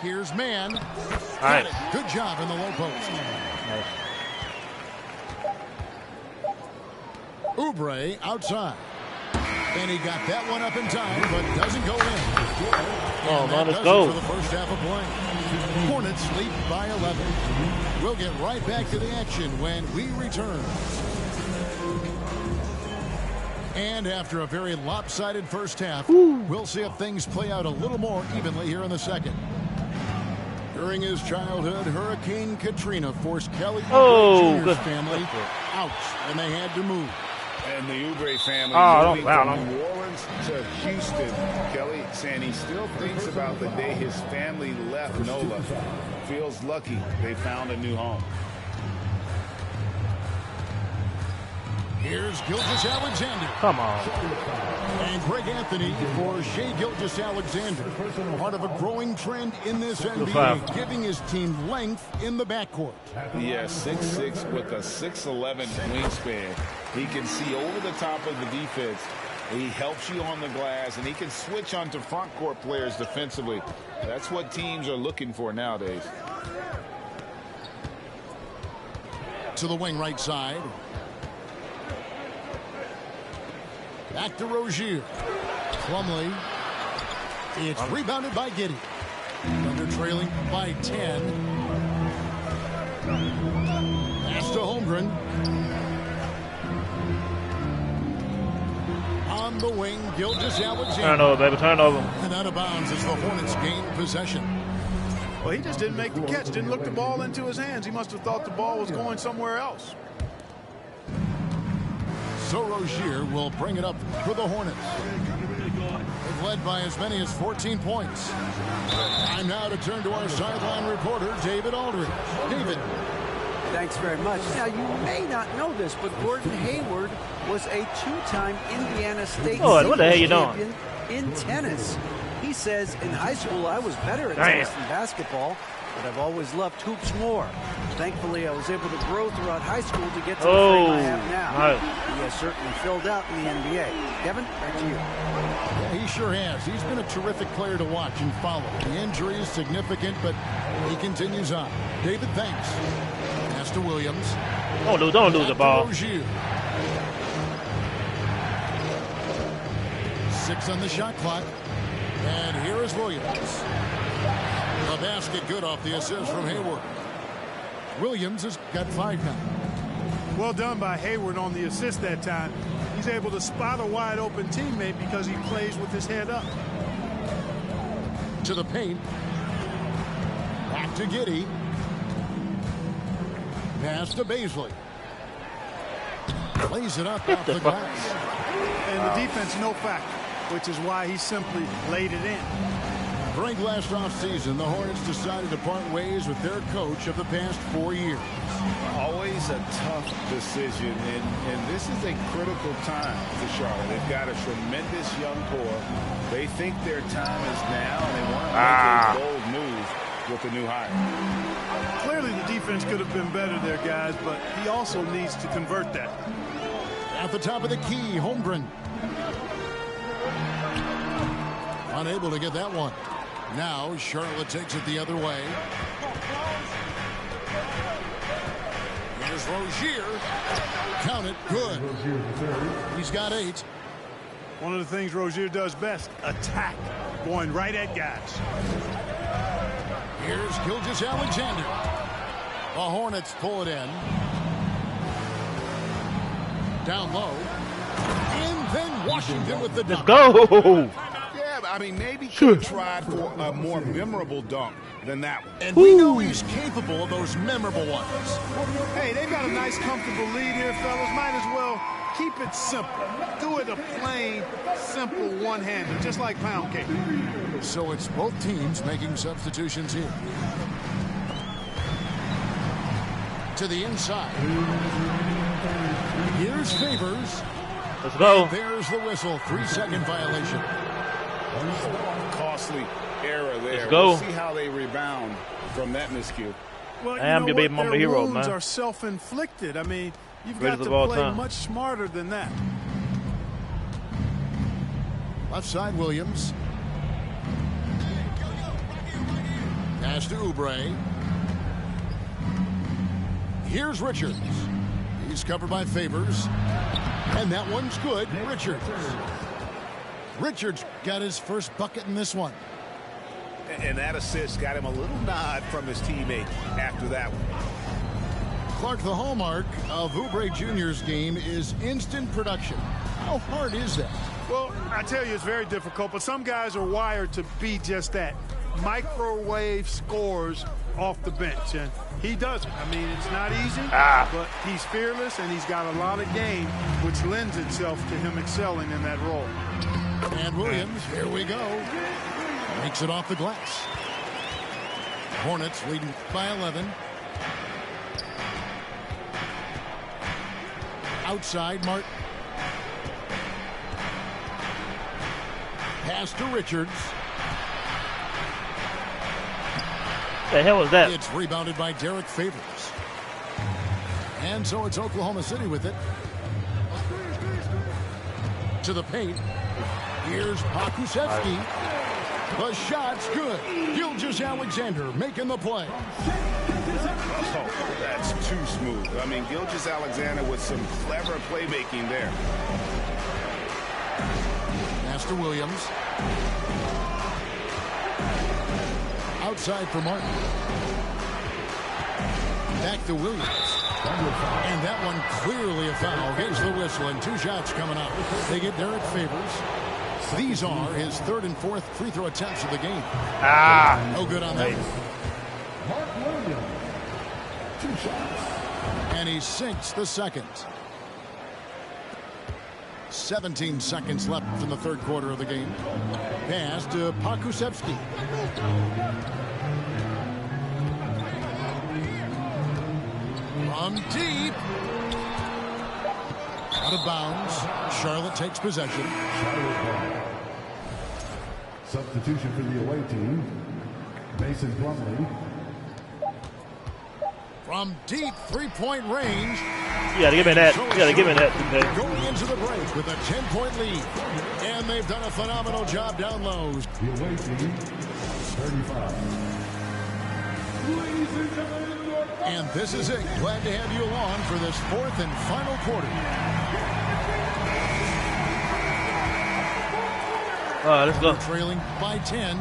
S2: Here's Mann.
S1: Nice.
S2: Good job in the low post.
S1: Nice.
S2: Oubre outside. And he got that one up in time, but doesn't go in.
S1: Oh, man, let's
S2: does
S1: go.
S2: it for the first half of play. Hornets lead by 11. We'll get right back to the action when we return. And after a very lopsided first half, we'll see if things play out a little more evenly here in the second. During his childhood, Hurricane Katrina forced Kelly Oubre's family out, and they had to move.
S4: And the Oubre family moving from New Orleans to Houston. Kelly saying he still thinks about the day his family left NOLA. Feels lucky they found a new home.
S2: Here's Gilgeous-Alexander.
S1: Come on.
S2: And Greg Anthony for Shai Gilgeous-Alexander. Part of a growing trend in this NBA, giving his team length in the backcourt.
S4: Yeah, 6'6" with a 6'11" wingspan. He can see over the top of the defense. He helps you on the glass, and he can switch onto front court players defensively. That's what teams are looking for nowadays.
S2: To the wing right side. Back to Rozier. Plumlee. It's rebounded by Giddey. Thunder trailing by 10. Pass to Holmgren. On the wing, Gilgeous-Alexander.
S1: Turnover, baby, turnover.
S2: And out of bounds as the Hornets gain possession.
S7: Well, he just didn't make the catch, didn't look the ball into his hands. He must have thought the ball was going somewhere else.
S2: So Rozier will bring it up for the Hornets. They've led by as many as 14 points. Time now to turn to our sideline reporter, David Aldridge. David.
S5: Thanks very much. Now, you may not know this, but Gordon Hayward was a two-time Indiana State
S1: what the hell you
S5: champion in tennis. He says, in high school, I was better at tennis than basketball, but I've always loved hoops more. Thankfully, I was able to grow throughout high school to get to the frame I have now. He has certainly filled out in the NBA. Kevin, back to you.
S2: Yeah, he sure has. He's been a terrific player to watch and follow. The injury is significant, but he continues on. David, thanks. Pass to Williams.
S1: Don't lose the ball.
S2: 6 on the shot clock. And here is Williams. A basket good off the assist from Hayward. Williams has got 5 now.
S7: Well done by Hayward on the assist that time. He's able to spot a wide open teammate because he plays with his head up.
S2: To the paint. Back to Giddey. Pass to Baisley. Plays it up off the glass.
S7: And the defense no factor, which is why he simply laid it in.
S2: During last offseason, the Hornets decided to part ways with their coach of the past 4 years.
S4: Always a tough decision, and this is a critical time for Charlotte. They've got a tremendous young core. They think their time is now, and they want to make a bold move with the new hire.
S7: Clearly, the defense could have been better there, guys, but he also needs to convert that.
S2: At the top of the key, Holmgren. Unable to get that one. Now Charlotte takes it the other way. Here's Rozier. Count it. Good. He's got 8.
S7: One of the things Rozier does best, attack, going right at guys.
S2: Here's Gilgeous-Alexander. The Hornets pull it in. Down low. And then Washington with the dunk.
S1: Let's go.
S4: I mean, maybe could have tried for a more memorable dunk than that one.
S2: And we know he's capable of those memorable ones.
S7: Hey, they've got a nice, comfortable lead here, fellas. Might as well keep it simple. Do it a plain, simple one-hander, just like pound cake.
S2: So it's both teams making substitutions here. To the inside. Here's Favors.
S1: Let's go.
S2: And there's the whistle. 3-second violation.
S4: Costly error there.
S1: Let's go.
S4: We'll see how they rebound from that miscue.
S7: Well,
S1: I am your baby mama hero, man.
S7: Their wounds are self-inflicted. I mean, you've
S1: Greatest
S7: got
S1: of all
S7: to play
S1: time.
S7: much smarter than that.
S2: Left side, Williams. Pass to Oubre. Here's Richards. He's covered by Favors. And that one's good. Richards. Richards got his first bucket in this one.
S8: And that assist got him a little nod from his teammate after that one.
S2: Clark, the hallmark of Oubre Jr.'s game is instant production. How hard is that?
S7: Well, I tell you, it's very difficult, but some guys are wired to be just that. Microwave scores off the bench, and he does it. I mean, it's not easy, but he's fearless, and he's got a lot of game, which lends itself to him excelling in that role.
S2: And Williams, here we go, makes it off the glass. Hornets leading by 11. Outside, Martin. Pass to Richards.
S1: The hell was that?
S2: It's rebounded by Derek Favors. And so it's Oklahoma City with it. To the paint. Here's Pakusevsky. The shot's good. Gilgeous-Alexander making the play.
S4: Oh, that's too smooth. I mean, Gilgeous-Alexander with some clever playmaking there.
S2: Master Williams. Outside for Martin. Back to Williams. And that one clearly a foul. Gets the whistle and 2 shots coming up. They get Derek Favors. These are his 3rd and 4th free throw attempts of the game. No good on that.
S6: Mark Williams, 2 shots.
S2: And he sinks the second. 17 seconds left in the 3rd quarter of the game. Pass to Pakusevsky. From deep. Out of bounds. Charlotte takes possession.
S6: Substitution for the away team, Mason Plumlee.
S2: From deep 3-point range.
S1: You gotta give me that. You gotta give me that. Okay.
S2: Going into the break with a 10-point lead. And they've done a phenomenal job down low.
S6: The away team, 35. Ladies and gentlemen,
S2: and this is it. Glad to have you along for this 4th and final quarter.
S1: Let's go.
S2: Trailing by 10.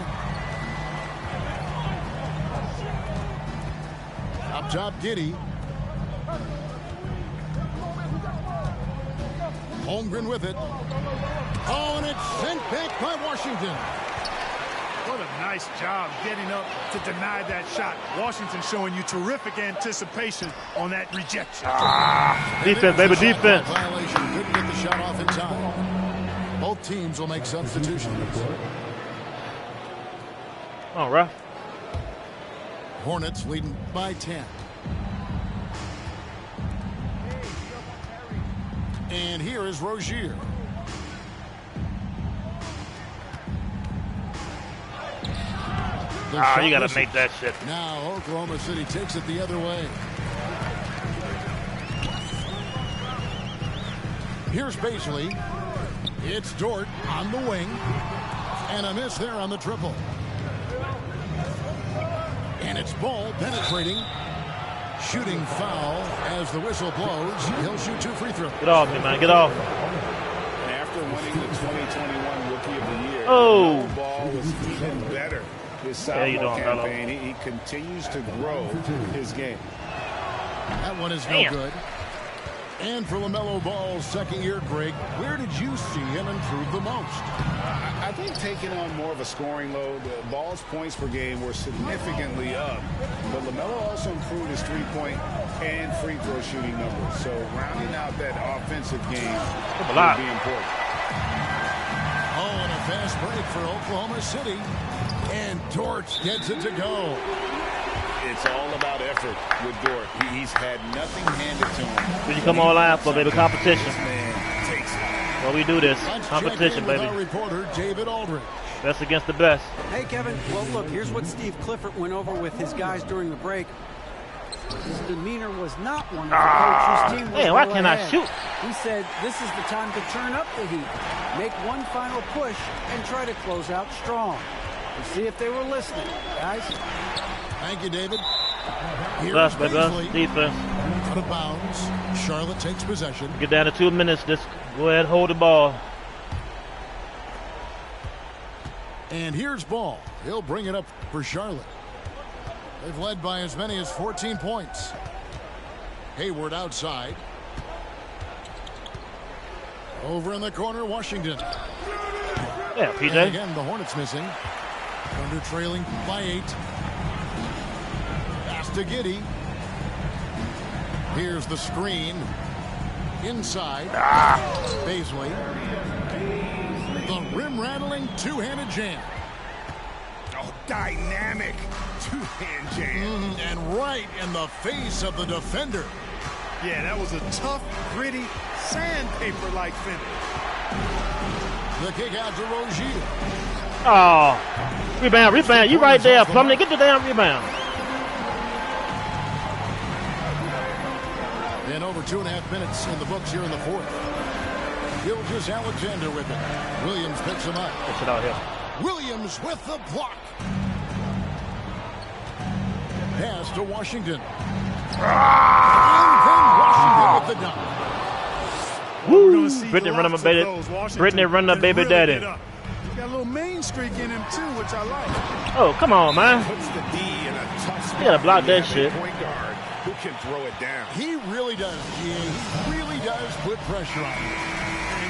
S2: Up top, Giddey. Holmgren with it. Oh, and it's sent back by Washington.
S7: What a nice job getting up to deny that shot. Washington showing you terrific anticipation on that rejection.
S1: Defense, baby, defense.
S2: Violation. Couldn't get the shot off in time. Both teams will make substitutions.
S1: All right.
S2: Hornets leading by 10. And here is Rozier.
S1: You got to make that shit.
S2: Now Oklahoma City takes it the other way. Here's Baisley. It's Dort on the wing. And a miss there on the triple. And it's Ball penetrating. Shooting foul as the whistle blows. He'll shoot 2 free throws.
S1: Get off me, man. Get off.
S4: And after winning the 2021 Rookie of the Year,
S1: Oh.
S4: Ball was even better. His sophomore campaign, he continues to grow his game.
S2: That one is no good. And for LaMelo Ball's second year, Greg, where did you see him improve the most?
S4: I think taking on more of a scoring load. Ball's points per game were significantly up. But LaMelo also improved his 3-point and free throw shooting numbers. So rounding out that offensive game will be important.
S2: Oh, and a fast break for Oklahoma City. And Dort gets it to go.
S4: It's all about effort with Dort. He's had nothing handed to him.
S1: Did you come all out for, baby? Competition.
S4: This man takes it.
S1: Well, we do this.
S2: Let's
S1: Competition,
S2: check in with
S1: baby.
S2: our reporter, David Aldridge.
S1: Best against the best.
S5: Hey, Kevin. Well, look, here's what Steve Clifford went over with his guys during the break. His demeanor was not one of the coach whose team was
S1: Man, why
S5: well
S1: can't I
S5: ahead.
S1: shoot?
S5: He said this is the time to turn up the heat, make one final push, and try to close out strong. We'll see if they were listening, guys.
S2: Thank you, David. Here's
S1: Best, baby.
S2: Baisley.
S1: Defense.
S2: Out of bounds. Charlotte takes possession.
S1: Get down to 2 minutes. Just go ahead, hold the ball.
S2: And here's ball. He'll bring it up for Charlotte. They've led by as many as 14 points. Hayward outside. Over in the corner, Washington.
S1: Yeah, PJ.
S2: And again, the Hornets missing. Thunder trailing by 8. Pass to Giddey. Here's the screen. Inside. Baisley. The rim-rattling two-handed jam.
S8: Oh, dynamic two-hand jam.
S2: And right in the face of the defender.
S7: Yeah, that was a tough, gritty, sandpaper-like finish.
S2: The kick out to Rozier.
S1: Oh, rebound. You right there, Plumlee. Get the damn rebound.
S2: And over 2.5 minutes in the books here in the fourth. Gilgeous-Alexander with it. Williams picks him up.
S1: Get it out here.
S2: Williams with the block. Pass to Washington. And then Washington with the dunk.
S1: Woo! Brittany running my baby. Brittany running the baby daddy.
S7: Got a little main streak in him too, which I like.
S1: Oh, come on, man.
S8: Puts the D in a tough spot.
S1: You gotta block that shit.
S8: Point guard who can throw it down.
S2: He really does, GA. He really does put pressure on him.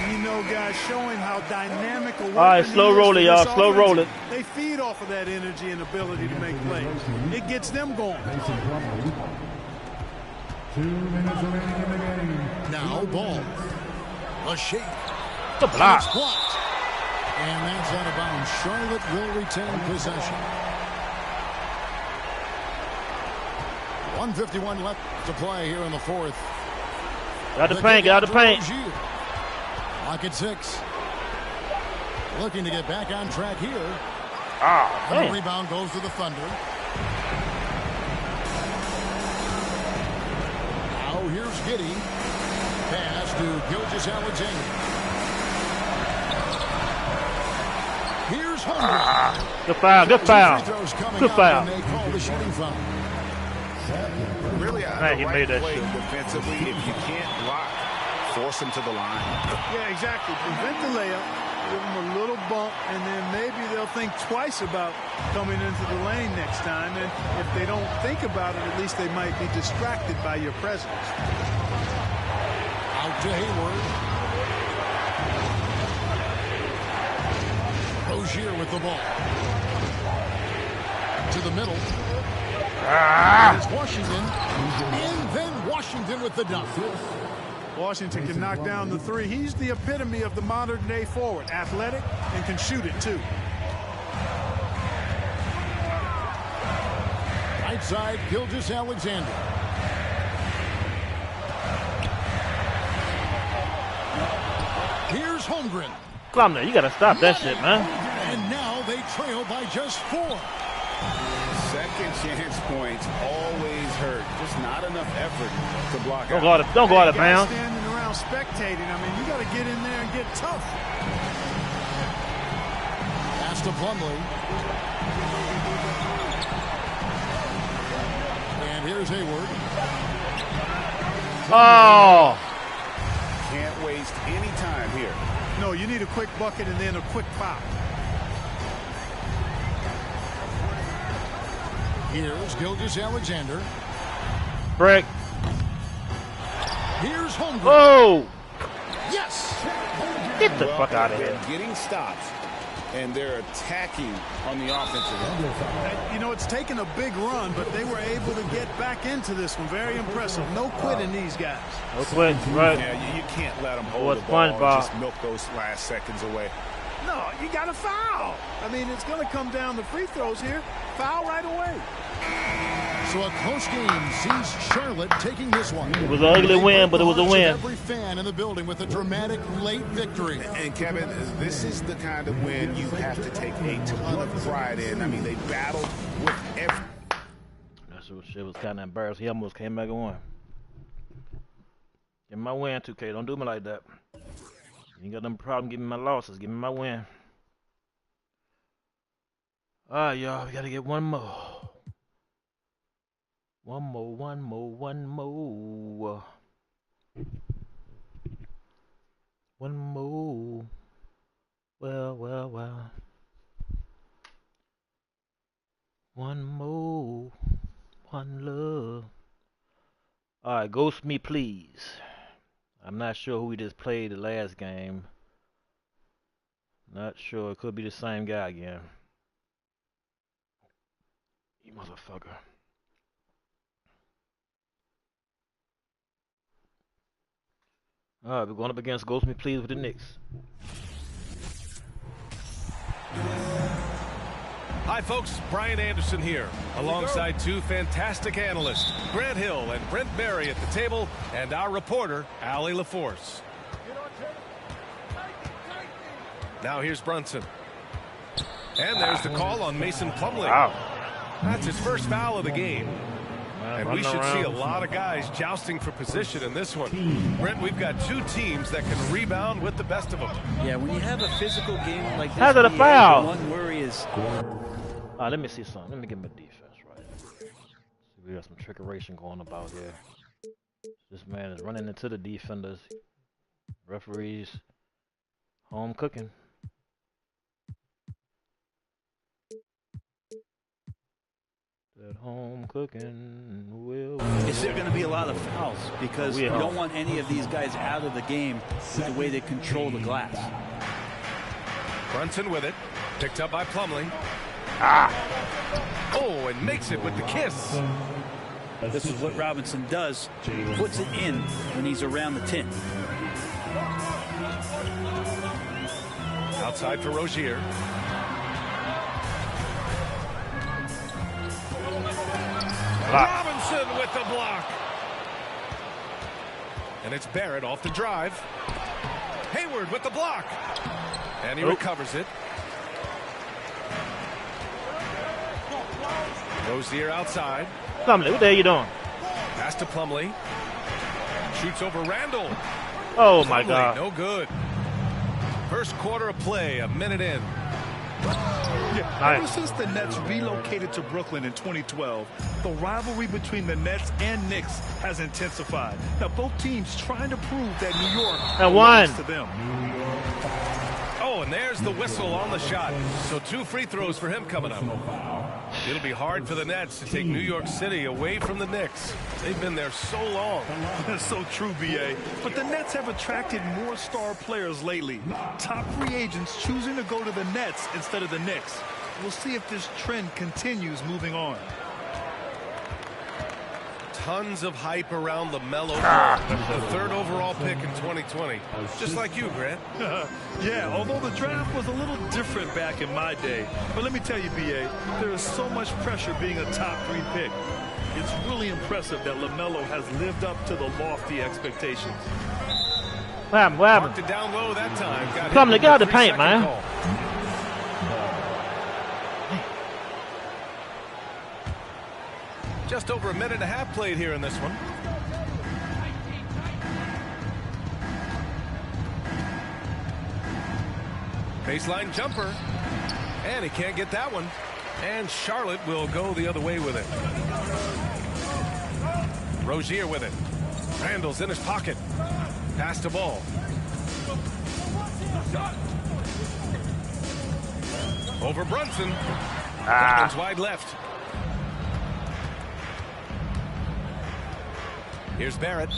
S7: And you know, guys, showing how dynamic a worker
S1: All right, slow
S7: he is
S1: roll it,
S7: for
S1: y'all.
S7: this
S1: Slow
S7: offense.
S1: roll it.
S7: They feed off of that energy and ability to make plays. It gets them going.
S6: 2 minutes remaining in the game.
S2: Now ball. A shake.
S1: The block.
S2: It's blocked. And that's out of bounds. Charlotte will retain possession. 1:51 left to play here in the fourth.
S1: Get out the paint. Get out the paint.
S2: Lock at 6. Looking to get back on track here.
S1: Ah,
S2: And the
S1: man.
S2: rebound goes to the Thunder. Now here's Giddey. Pass to Gilgeous-Alexander. Here's Holmgren.
S1: Good foul. Good foul.
S2: Free throws coming
S1: Good
S2: up,
S1: foul.
S2: and they call the shooting foul.
S8: Really,
S1: Man, he
S8: the
S1: made
S8: right
S1: that
S8: play
S1: shit.
S8: defensively. If you can't block, force him to the line.
S7: Yeah, exactly. Prevent the layup, give them a little bump, and then maybe they'll think twice about coming into the lane next time. And if they don't think about it, at least they might be distracted by your presence.
S2: Out to Hayward. Rozier with the ball. To the middle. It's Washington. And then Washington with the dunk.
S7: Washington can knock down the three. He's the epitome of the modern-day forward. Athletic and can shoot it, too.
S2: Right side, Gilgeous-Alexander. Here's Holmgren.
S1: Plumlee, you gotta stop that shit, man.
S2: And now they trail by just 4.
S4: Second chance points always hurt. Just not enough effort to block
S1: Don't
S4: out.
S1: go out of
S7: Guys
S1: bounds.
S7: standing around spectating. I mean, you got to get in there and get tough.
S2: Pass to Plumlee. And here's Hayward.
S1: Oh,
S4: Can't waste any time here.
S7: No, you need a quick bucket and then a quick foul.
S2: Here's Gilgeous-Alexander.
S1: break.
S2: Here's Holmgren.
S1: Whoa,
S2: Yes!
S1: get the fuck out of
S4: They're
S1: here.
S4: getting stops, and they're attacking on the offensive end.
S7: You know, it's taken a big run, but they were able to get back into this one. Very impressive. No quitting these guys.
S1: No quit, right?
S4: Yeah, you can't let them hold
S1: Boy,
S4: the ball and
S1: SpongeBob.
S4: just milk those last seconds away.
S7: No, you got to foul. I mean, it's going to come down to free throws here. Foul right away.
S2: So a close game sees Charlotte taking this one.
S1: It was an ugly win, but it was a win.
S2: Every fan in the building with a dramatic late victory.
S4: And Kevin, this is the kind of win you have to take a ton of pride in. I mean, they battled with every.
S1: That shit was kind of embarrassing. He almost came back and won. Give me my win, 2K. Don't do me like that. You ain't got no problem giving me my losses. Give me my win. All right, y'all. We got to get one more. One more. One more. Well. One more. One love. Alright, ghost me please. I'm not sure who we just played the last game. Not sure. It could be the same guy again. You motherfucker. Alright, we're going up against Ghost Me Please with the Knicks.
S9: Hi folks, Brian Anderson here, alongside two fantastic analysts, Grant Hill and Brent Barry at the table, and our reporter, Allie LaForce. Now here's Brunson. And there's the call on Mason Plumlee.
S1: Wow.
S9: That's his first foul of the game. And we should see a lot of guys jousting for position in this one. Brent, we've got two teams that can rebound with the best of them.
S5: Yeah, when you have a physical game like this,
S1: how's it a foul?
S5: The one worry is...
S1: Let me see something. Let me get my defense right. See, we got some trickeration going about here. This man is running into the defenders. Referees home cooking. That home cooking will.
S5: Is there going to be a lot of fouls? Because you don't want any of these guys out of the game with the way they control the glass.
S9: Brunson with it. Picked up by Plumlee. Oh, and makes it with the kiss.
S5: This is what Robinson does. He puts it in when he's around the 10.
S9: Outside for Rozier. Robinson with the block. And it's Barrett off the drive. Hayward with the block. And he recovers it. Rozier outside.
S1: Plumlee, what the hell you doing?
S9: Pass to Plumlee. Shoots over Randall.
S1: Oh
S9: Plumlee,
S1: my God.
S9: no good. First quarter of play, a minute in.
S10: Yeah, ever since the Nets relocated to Brooklyn in 2012, the rivalry between the Nets and Knicks has intensified. Now, both teams trying to prove that New York belongs to them.
S9: Oh, and there's the whistle on the shot. So 2 free throws for him coming up. It'll be hard for the Nets to take New York City away from the Knicks. They've been there so long.
S10: That's so true, B.A. But the Nets have attracted more star players lately. Top free agents choosing to go to the Nets instead of the Knicks. We'll see if this trend continues moving on.
S9: Tons of hype around LaMelo Ball, the 3rd overall pick in 2020. Just like you, Grant.
S10: Yeah, although the draft was a little different back in my day. But let me tell you, B.A., there is so much pressure being a top 3 pick. It's really impressive that LaMelo has lived up to the lofty expectations.
S1: What happened? What happened?
S9: Marked it down low that time.
S1: Plumlee, get out of the paint, man.
S9: Call. Just over a minute and a half played here in this one. Baseline jumper. And he can't get that one. And Charlotte will go the other way with it. Rozier with it. Randall's in his pocket. Pass the ball. Over Brunson. One's wide left. Here's Barrett.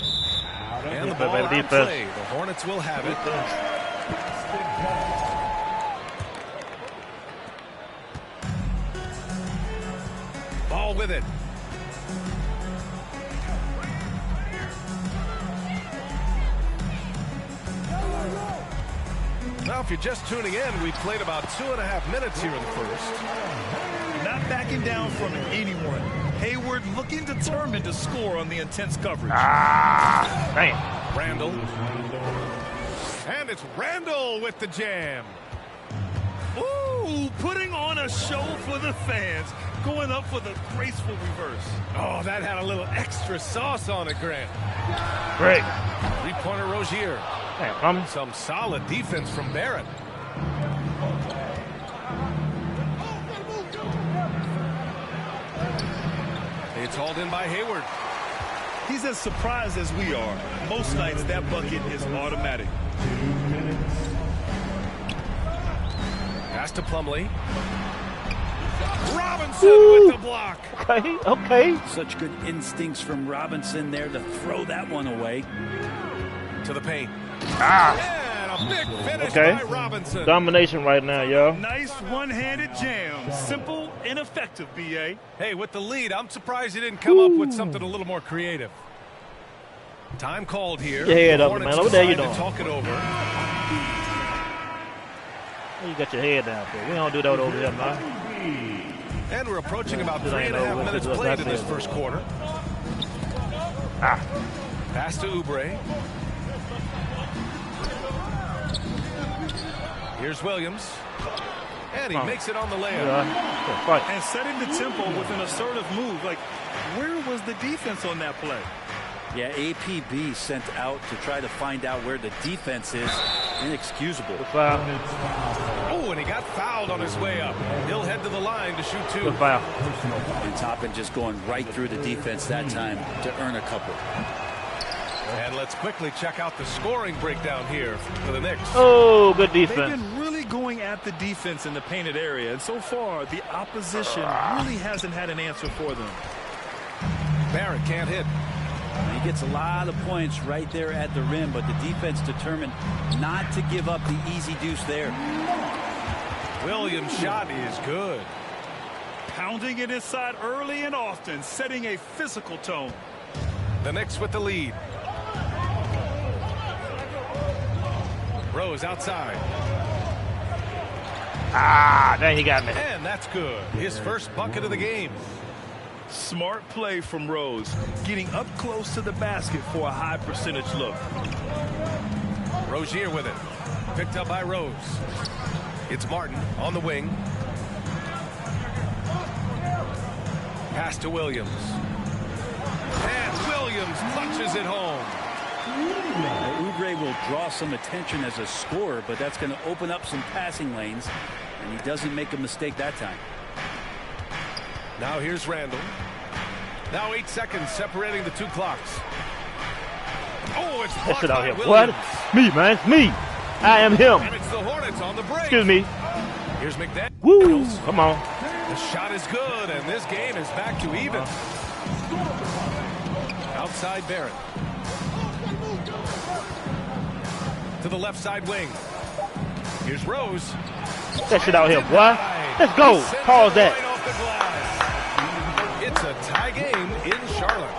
S9: And the ball out of play. The Hornets will have it. Ball with it. Now, if you're just tuning in, we've played about 2.5 minutes here in the first.
S10: Not backing down from anyone. Hayward looking determined to score on the intense coverage.
S1: Damn.
S9: Randall. And it's Randall with the jam.
S10: Ooh, putting on a show for the fans. Going up for the graceful reverse.
S9: Oh, that had a little extra sauce on it, Grant.
S1: Great.
S9: 3-pointer Rozier.
S1: Damn,
S9: some solid defense from Barrett. It's hauled in by Hayward.
S10: He's as surprised as we are. Most nights that bucket is automatic.
S9: Pass to Plumlee. Robinson with the block.
S1: Okay, okay.
S5: Such good instincts from Robinson there to throw that one away.
S9: To the paint.
S1: Ah.
S9: And a big finish
S1: Okay.
S9: by Robinson.
S1: Domination right now, y'all.
S10: Nice one-handed jam. Simple and effective, B.A.
S9: Hey, with the lead, I'm surprised he didn't come up with something a little more creative. Time called here.
S1: Your head
S9: The
S1: up,
S9: Hornets
S1: man. What the hell you
S9: decide to
S1: doing?
S9: talk it over.
S1: You got your head down for. We don't do that over here, man.
S9: And we're approaching about
S1: This ain't
S9: 3.5
S1: over.
S9: minutes
S1: This is
S9: played
S1: what
S9: in
S1: I
S9: this
S1: said.
S9: first quarter.
S1: Ah.
S9: Pass to Oubre. Here's Williams. And he makes it on the layup.
S1: Yeah. Right.
S10: And setting the tempo with an assertive move. Like, where was the defense on that play?
S5: Yeah, APB sent out to try to find out where the defense is. Inexcusable.
S1: Good foul.
S9: Oh, and he got fouled on his way up. He'll head to the line to shoot two.
S1: Good foul.
S5: And Toppin just going right through the defense that time to earn a couple.
S9: And let's quickly check out the scoring breakdown here for the Knicks.
S1: Oh, good
S10: They've
S1: defense.
S10: been really going at the defense in the painted area. And so far, the opposition really hasn't had an answer for them.
S9: Barrett can't hit.
S5: He gets a lot of points right there at the rim, but the defense determined not to give up the easy deuce there.
S9: Williams' shot is good.
S10: Pounding it inside early and often, setting a physical tone.
S9: The Knicks with the lead. Rose outside.
S1: Ah, dang, he got me.
S9: And that's good. His first bucket of the game.
S10: Smart play from Rose, getting up close to the basket for a high percentage look.
S9: Rozier with it. Picked up by Rose. It's Martin on the wing. Pass to Williams. And Williams punches it home.
S5: Oubre will draw some attention as a scorer, but that's going to open up some passing lanes, and he doesn't make a mistake that time.
S9: Now here's Randall. Now 8 seconds separating the two clocks. Oh, it's blocked
S1: Sit out
S9: by
S1: here.
S9: Williams.
S1: What? Me, man. It's me. I am him.
S9: And it's the Hornets on the break.
S1: Excuse me.
S9: Here's McDaniels.
S1: Woo. Come on.
S9: The shot is good, and this game is back to even. Outside Barrett. To the left side wing. Here's Rose.
S1: That shit out here, boy. Let's go. Pause that.
S9: Right off the glass. It's a tie game in Charlotte.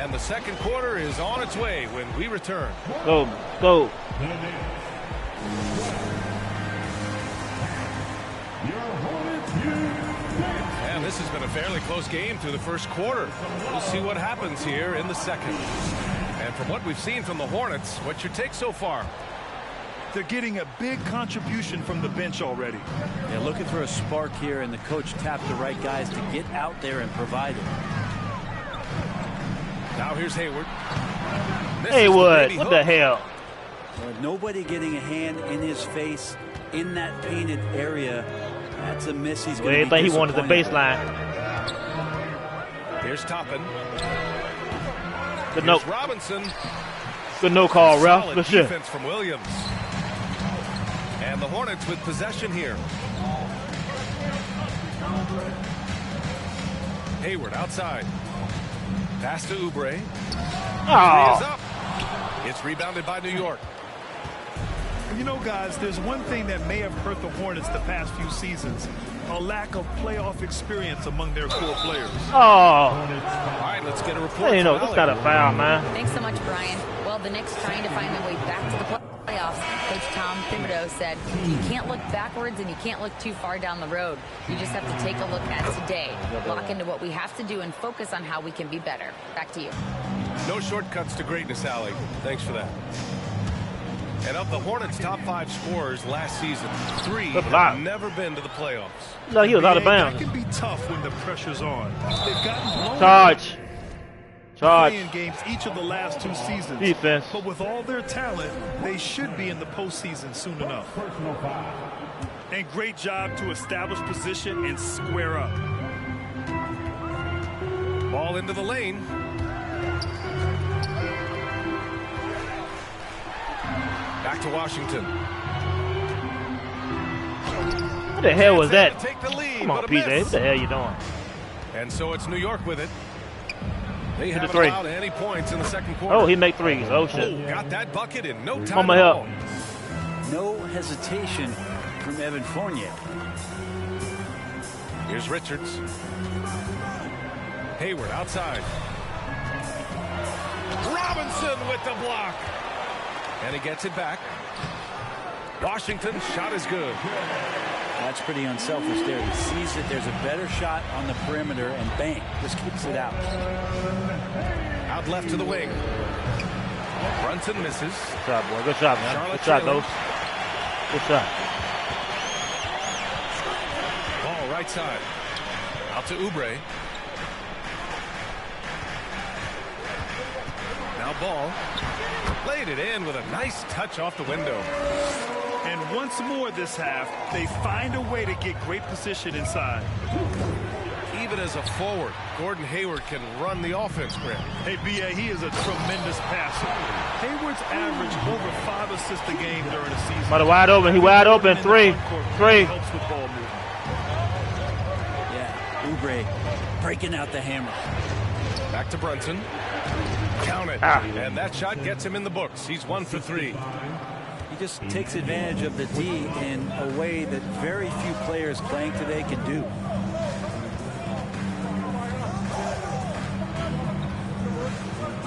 S9: And the second quarter is on its way when we return.
S1: Go. Go.
S9: And this has been a fairly close game through the first quarter. We'll see what happens here in the second. And from what we've seen from the Hornets, what's your take so far?
S10: They're getting a big contribution from the bench already.
S5: They're looking for a spark here, and the coach tapped the right guys to get out there and provide it.
S9: Now here's Hayward.
S1: Haywood, what the hell?
S5: Nobody getting a hand in his face in that painted area. That's a miss. He's going to be
S1: Well, he wanted the
S5: disappointed.
S1: baseline.
S9: Here's Toppin.
S1: Good
S9: Here's
S1: no.
S9: Robinson.
S1: Good no call, Ralph.
S9: Solid
S1: Good shit.
S9: defense from Williams. And the Hornets with possession here. Hayward outside. Pass to Oubre. Three is
S1: Oh.
S9: up. It's rebounded by New York.
S10: You know, guys, there's one thing that may have hurt the Hornets the past few seasons. A lack of playoff experience among their core players.
S1: Oh.
S9: All right, let's get a report.
S1: Hey, no,
S9: from
S1: that's not a
S9: Allie.
S1: foul, man.
S11: Thanks so much, Brian. Well, the Knicks trying to find their way back to the playoffs. Coach Tom Thibodeau said, you can't look backwards and you can't look too far down the road. You just have to take a look at today, lock into what we have to do, and focus on how we can be better. Back to you.
S9: No shortcuts to greatness, Allie. Thanks for that. And of the Hornets' top 5 scorers last season, 3
S1: That's a lot.
S9: have never been to the playoffs.
S1: No, he was out of
S10: That
S1: bounds.
S10: can be tough when the pressure's on. They've gotten blown
S1: Charge. Charge.
S10: playing games each of the last 2 seasons.
S1: Defense.
S10: But with all their talent, they should be in the postseason soon enough. And great job to establish position and square up.
S9: Ball into the lane. Back to Washington.
S1: What the hell was that?
S9: Take the lead,
S1: Come on, PJ. What the hell you doing?
S9: And so it's New York with it. They haven't
S1: three.
S9: allowed any points in the second quarter.
S1: Oh, he made threes. Oh, shit.
S9: Oh, got that bucket in no time
S1: Mama
S9: at
S1: help.
S9: all.
S5: No hesitation from Evan Fournier.
S9: Here's Richards. Hayward outside. Robinson with the block. And he gets it back. Washington's shot is good.
S5: That's pretty unselfish there. He sees that there's a better shot on the perimeter and bang, just kicks it out.
S9: Out left to the wing. Brunson misses.
S1: Good job, boy. Good job, man. Good shot, Ghost. Good shot.
S9: Ball right side. Out to Oubre. Now Ball. Laid it in with a nice touch off the window.
S10: And once more this half, they find a way to get great position inside.
S9: Even as a forward, Gordon Hayward can run the offense, Grant.
S10: Hey, B.A., he is a tremendous passer. Hayward's average over 5 assists a game during the season.
S1: But wide open. He wide open. Three.
S10: Helps with ball movement.
S5: Yeah, Oubre breaking out the hammer.
S9: Back to Brunson. Count it. And that shot gets him in the books. He's 1 for 3.
S5: He just takes advantage of the D in a way that very few players playing today can do.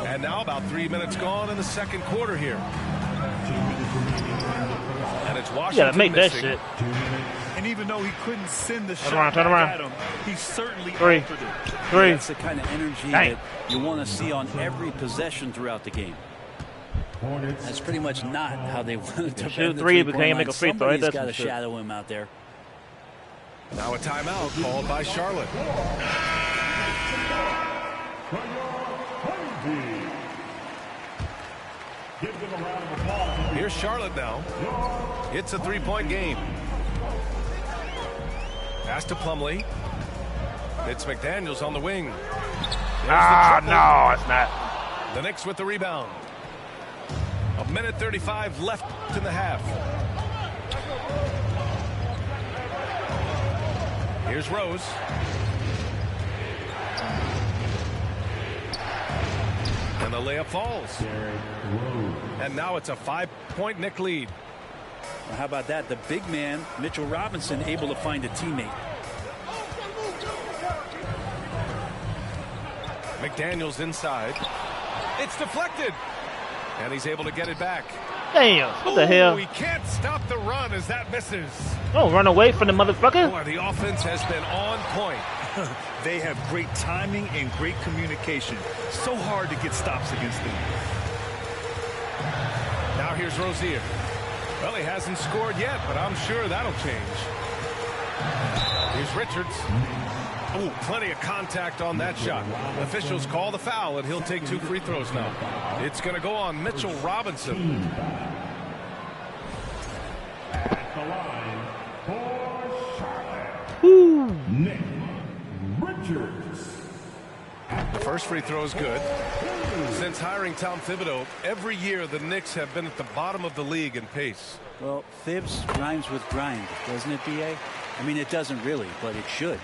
S9: And now about 3 minutes gone in the second quarter here. And it's Washington.
S1: You gotta make that
S9: missing.
S1: shit.
S10: And even though he couldn't send the shot
S1: around, turn
S10: back
S1: around.
S10: at him, he certainly
S1: Three.
S10: altered it.
S1: Three.
S5: That's the kind of energy
S1: Dang.
S5: that you want to see on every possession throughout the game. That's pretty much not how they wanted to
S1: Shoot
S5: defend the
S1: three, but
S5: three-point
S1: can't make
S5: line.
S1: a free throw. Ain't
S5: Somebody's
S1: that
S5: got
S1: some
S5: to
S1: shit?
S5: shadow him out there.
S9: Now a timeout called by Charlotte. Here's Charlotte now. It's a three-point game. Pass to Plumlee. It's McDaniels on the wing.
S1: No, it's not.
S9: The Knicks with the rebound. 1:35 left in the half. Here's Rose. And the layup falls. And now it's a 5-point Knick lead.
S5: Well, how about that? The big man, Mitchell Robinson, able to find a teammate.
S9: McDaniels inside. It's deflected. And he's able to get it back.
S1: Damn, what the hell?
S9: He can't stop the run as that misses.
S1: Don't run away from the motherfucker.
S9: Boy, the offense has been on point.
S10: They have great timing and great communication. So hard to get stops against them.
S9: Now here's Rozier. Well, he hasn't scored yet, but I'm sure that'll change. Here's Richards. Oh, plenty of contact on that shot. Officials call the foul, and he'll take 2 free throws now. It's going to go on Mitchell Robinson.
S6: At the line for Charlotte.
S1: Woo.
S6: Nick Richards.
S9: The first free throw is good. Since hiring Tom Thibodeau, every year the Knicks have been at the bottom of the league in pace.
S5: Well, Thibs rhymes with grind, doesn't it, B.A.? I mean, it doesn't really, but it should.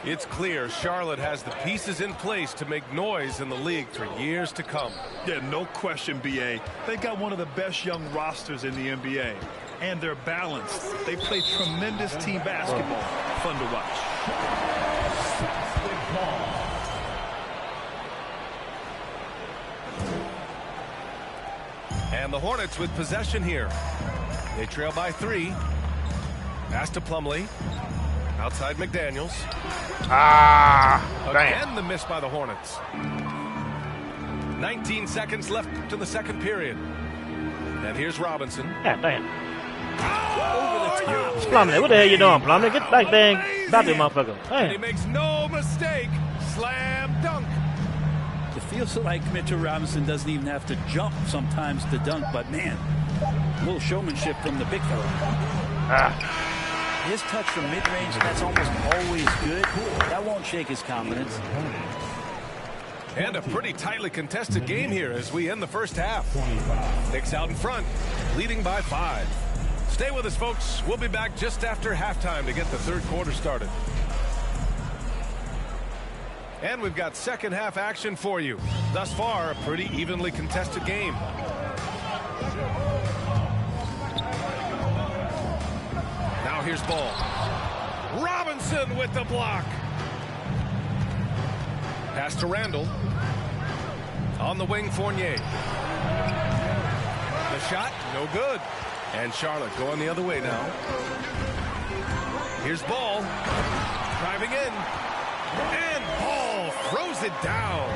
S9: It's clear Charlotte has the pieces in place to make noise in the league for years to come.
S10: Yeah, no question, B.A. They got one of the best young rosters in the NBA. And they're balanced. They play tremendous team basketball. Fun to watch.
S9: And the Hornets with possession here. They trail by 3. Pass to Plumlee. Outside McDaniels. Again the miss by the Hornets. 19 seconds left to the second period. And here's Robinson.
S1: Yeah, damn.
S9: Over the top.
S1: Plumlee, what the hell you doing, Plumlee? Get back there and stop this motherfucker.
S9: And he
S1: Damn.
S9: makes no mistake. Slam dunk.
S5: It feels like Mitchell Robinson doesn't even have to jump sometimes to dunk, but man, a little showmanship from the big fella. His touch from mid-range, that's almost always good. That won't shake his confidence.
S9: And a pretty tightly contested game here as we end the first half. Knicks out in front, leading by 5. Stay with us, folks. We'll be back just after halftime to get the third quarter started. And we've got second half action for you. Thus far, a pretty evenly contested game. Now here's ball. Robinson with the block. Pass to Randall. On the wing, Fournier. The shot, no good. And Charlotte going the other way now. Here's Ball. Driving in. And Ball throws it down.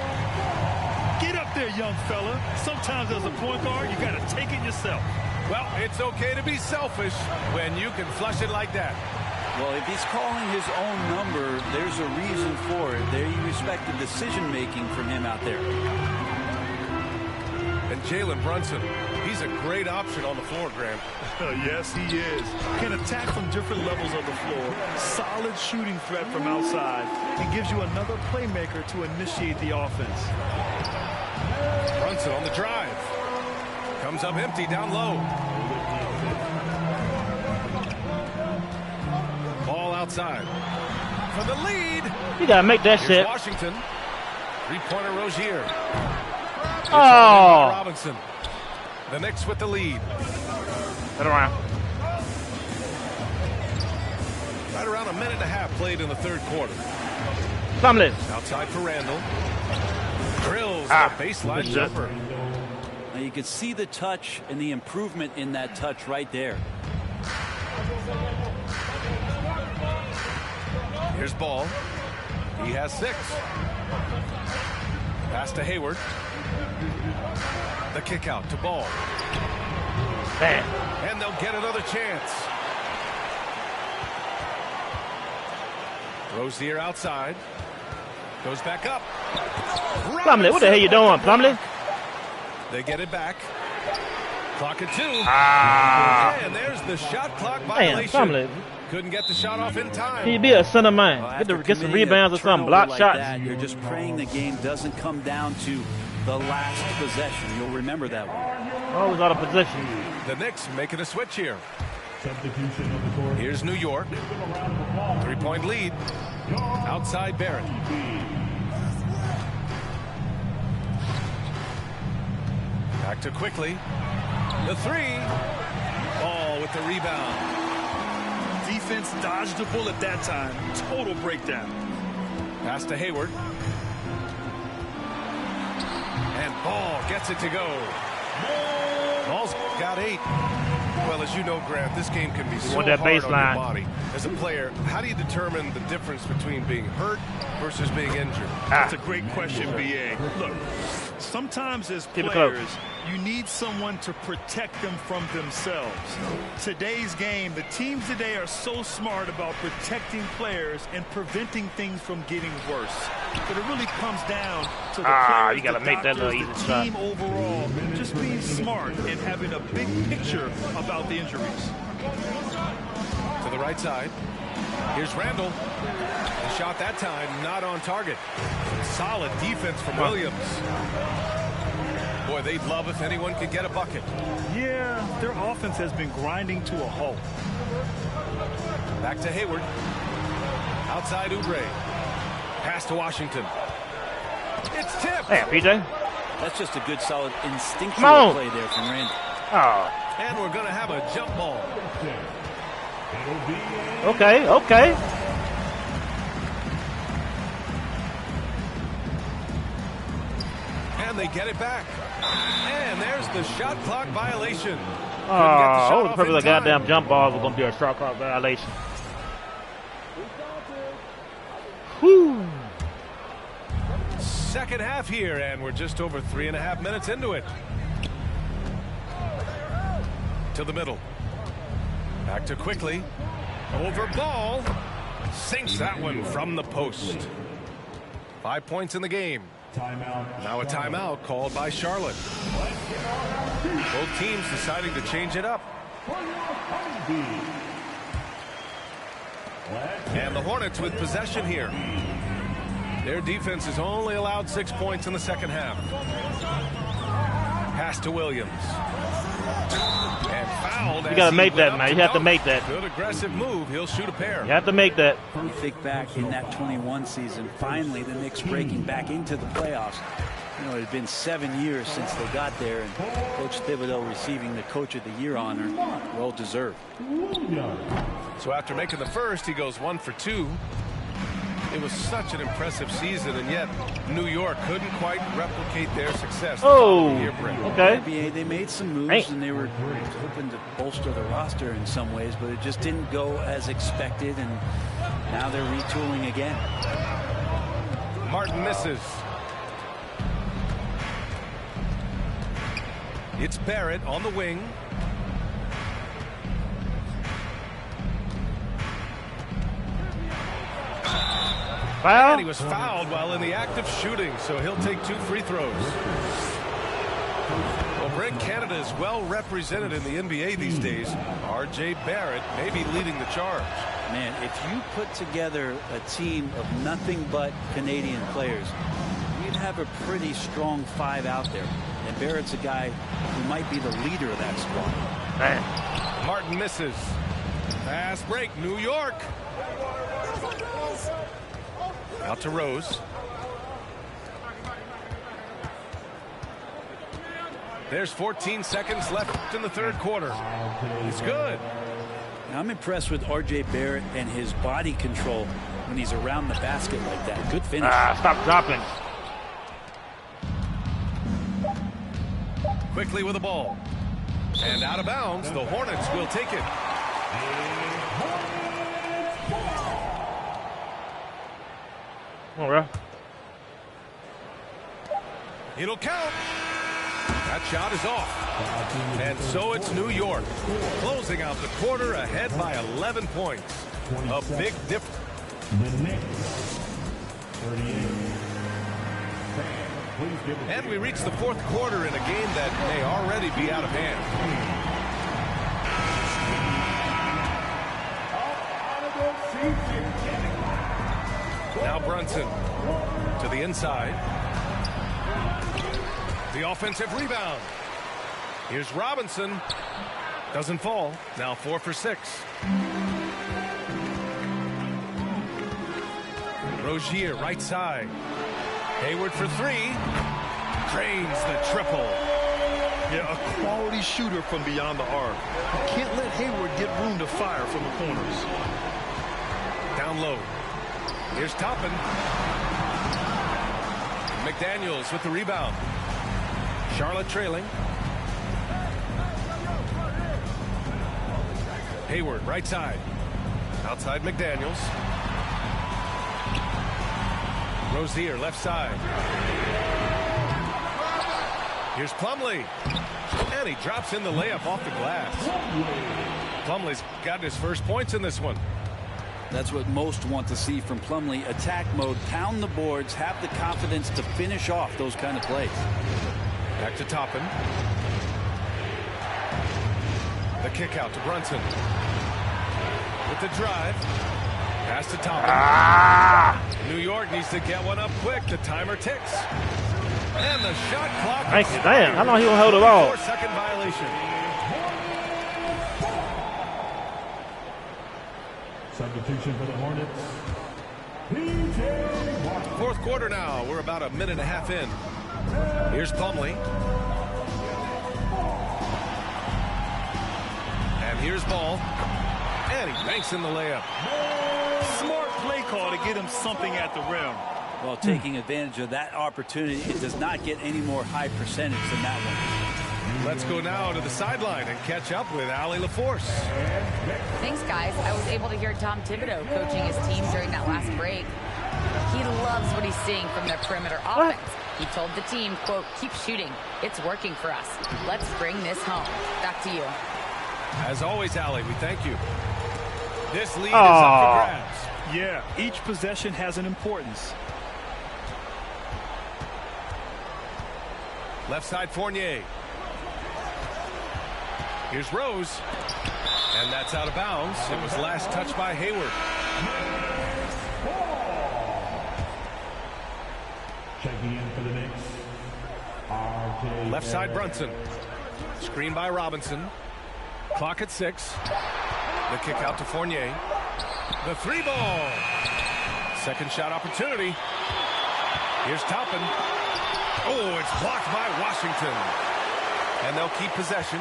S10: Get up there, young fella. Sometimes as a point guard, you got to take it yourself.
S9: Well, it's okay to be selfish when you can flush it like that.
S5: Well, if he's calling his own number, there's a reason for it. There you respect the decision-making from him out there.
S9: And Jalen Brunson, he's a great option on the floor, Grant.
S10: Yes, he is. Can attack from different levels of the floor. Solid shooting threat from outside. And gives you another playmaker to initiate the offense.
S9: Brunson on the drive. Comes up empty down low. Ball outside. For the lead.
S1: You got to make that shit.
S9: Washington. Three-pointer Rozier.
S1: Oh.
S9: Robinson. The Knicks with the lead.
S1: Get around.
S9: Right around a minute and a half played in the third quarter.
S1: Plumlee.
S9: Outside for Randall. Drills a baseline jumper.
S5: Now you can see the touch and the improvement in that touch right there.
S9: Here's Ball. He has 6. Pass to Hayward. The kick out to Ball.
S1: Man.
S9: And they'll get another chance. Rozier outside. Goes back up.
S1: Plumlee, what the hell you doing, Plumlee?
S9: They get it back. Clock at 2. And there's the shot clock violation.
S1: Plumlee.
S9: Couldn't get the shot off in time.
S1: He'd be a center man. Get some rebounds or something. Block
S5: like
S1: shots.
S5: that, you're just praying the game doesn't come down to the last possession. You'll remember that one.
S1: Always out of position.
S9: The Knicks making a switch here. Here's New York. 3-point lead. Outside Barrett. Back to Quickly. The 3. Ball with the rebound.
S10: Defense dodged the bullet that time. Total breakdown.
S9: Pass to Hayward. And Ball gets it to go. Ball's got 8. Well, as you know, Grant, this game can be so hard on your body. As a player, how do you determine the difference between being hurt versus being injured?
S10: That's a great question, B.A. Look, sometimes as players, you need someone to protect them from themselves. Today's game, the teams today are so smart about protecting players and preventing things from getting worse. But it really comes down to the players,
S1: you gotta
S10: the
S1: make that
S10: doctors,
S1: little
S10: the
S1: easy
S10: team overall, just being smart and having a big picture about the injuries.
S9: To the right side. Here's Randall. The shot that time not on target. Solid defense from Williams. Boy, they'd love if anyone could get a bucket.
S10: Yeah, their offense has been grinding to a halt.
S9: Back to Hayward. Outside Oubre. Pass to Washington. It's tipped.
S1: Hey, PJ.
S5: That's just a good, solid instinctual play there from Randall.
S1: Oh.
S9: And we're going to have a jump ball.
S1: Okay, okay.
S9: And they get it back. And there's the shot clock violation.
S1: Oh, the purpose of the goddamn jump ball was going to be a shot clock violation. Whew.
S9: Second half here, and we're just over 3.5 minutes into it. To the middle. Back to Quickly. Over Ball. Sinks that one from the post. 5 points in the game. Now a timeout called by Charlotte. Both teams deciding to change it up. And the Hornets with possession here. Their defense has only allowed 6 points in the second half. Pass to Williams. And fouled.
S1: You got to make that, man. You have to make that.
S9: Good aggressive move. He'll shoot a pair.
S1: You have to make that.
S5: You think back in that 21 season, finally the Knicks breaking back into the playoffs. You know, it had been 7 years since they got there, and Coach Thibodeau receiving the Coach of the Year honor, well deserved.
S9: So after making the first, he goes 1 for 2. It was such an impressive season, and yet New York couldn't quite replicate their success.
S1: Okay.
S5: They made some moves, and they were hoping to bolster the roster in some ways, but it just didn't go as expected, and now they're retooling again.
S9: Martin misses. It's Barrett on the wing.
S1: Foul?
S9: And he was fouled while in the act of shooting, so he'll take 2 free throws. Well, Brent, Canada is well represented in the NBA these days. R.J. Barrett may be leading the charge.
S5: Man, if you put together a team of nothing but Canadian players, you'd have a pretty strong 5 out there. And Barrett's a guy who might be the leader of that squad.
S1: Man.
S9: Martin misses. Fast break, New York. Out to Rose. There's 14 seconds left in the third quarter. It's good.
S5: I'm impressed with R.J. Barrett and his body control when he's around the basket like that. Good finish.
S1: Stop dropping.
S9: Quickly with the ball. And out of bounds, the Hornets will take it.
S1: All right.
S9: It'll count. That shot is off. And so it's New York closing out the quarter ahead by 11 points. A big difference. And we reach the fourth quarter in a game that may already be out of hand. Now Brunson to the inside. The offensive rebound. Here's Robinson. Doesn't fall. Now 4 for 6. Rozier right side. Hayward for 3. Drains the triple.
S10: Yeah, a quality shooter from beyond the arc. You can't let Hayward get room to fire from the corners.
S9: Down low. Here's Toppin. McDaniels with the rebound. Charlotte trailing. Hayward right side. Outside McDaniels. Rozier left side. Here's Plumlee. And he drops in the layup off the glass. Plumlee's got his first points in this one.
S5: That's what most want to see from Plumlee. Attack mode, pound the boards, have the confidence to finish off those kind of plays.
S9: Back to Toppin. The kick out to Brunson. With the drive. Pass to Toppin. New York needs to get one up quick. The timer ticks. And the shot clock.
S1: Damn, how long he gonna hold the ball?
S9: 4-second violation.
S6: Substitution for the Hornets.
S9: Fourth quarter now. We're about a minute and a half in. Here's Plumlee. And here's Ball. And he banks in the layup.
S10: Smart play call to get him something at the rim.
S5: Well, taking advantage of that opportunity, it does not get any more high percentage than that one.
S9: Let's go now to the sideline and catch up with Allie LaForce.
S11: Thanks, guys. I was able to hear Tom Thibodeau coaching his team during that last break. He loves what he's seeing from their perimeter offense. He told the team, quote, "Keep shooting. It's working for us. Let's bring this home." Back to you.
S9: As always, Allie, we thank you. This lead is up for grabs.
S10: Yeah, each possession has an importance.
S9: Left side, Fournier. Here's Rose. And that's out of bounds. It was last touched by Hayward.
S6: Checking in for the Knicks. R.J.
S9: Left side, Brunson. Screen by Robinson. Clock at 6. The kick out to Fournier. The 3-ball. Second shot opportunity. Here's Toppin. Oh, it's blocked by Washington. And they'll keep possession.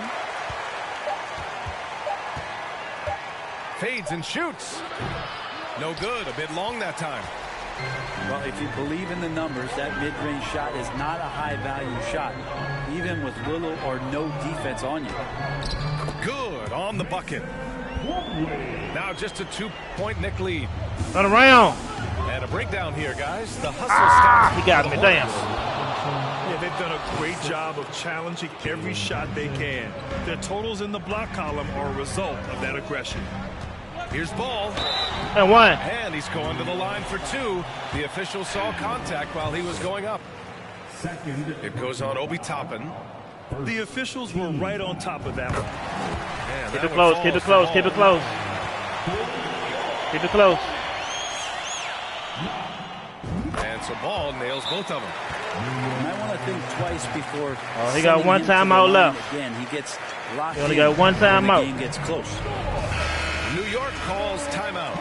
S9: Fades and shoots. No good. A bit long that time.
S12: Well, if you believe in the numbers, that mid-range shot is not a high-value shot, even with little or no defense on you.
S9: Good on the bucket. Now just a 2-point Nick lead.
S1: Run around.
S9: And a breakdown here, guys. The hustle starts.
S1: He got me. Damn.
S10: Yeah, they've done a great job of challenging every shot they can. Their totals in the block column are a result of that aggression.
S9: Here's Ball.
S1: And one.
S9: And he's going to the line for 2. The official saw contact while he was going up. It goes on Obi Toppin.
S10: The officials were right on top of that one.
S9: Man,
S1: Keep it close, keep it close, keep it close. Keep it close.
S9: And so Ball nails both of them.
S12: You might want to think twice before.
S1: Oh, he got one timeout left.
S12: Again, he gets locked.
S1: He only got one timeout.
S12: The game gets close.
S9: New York calls timeout.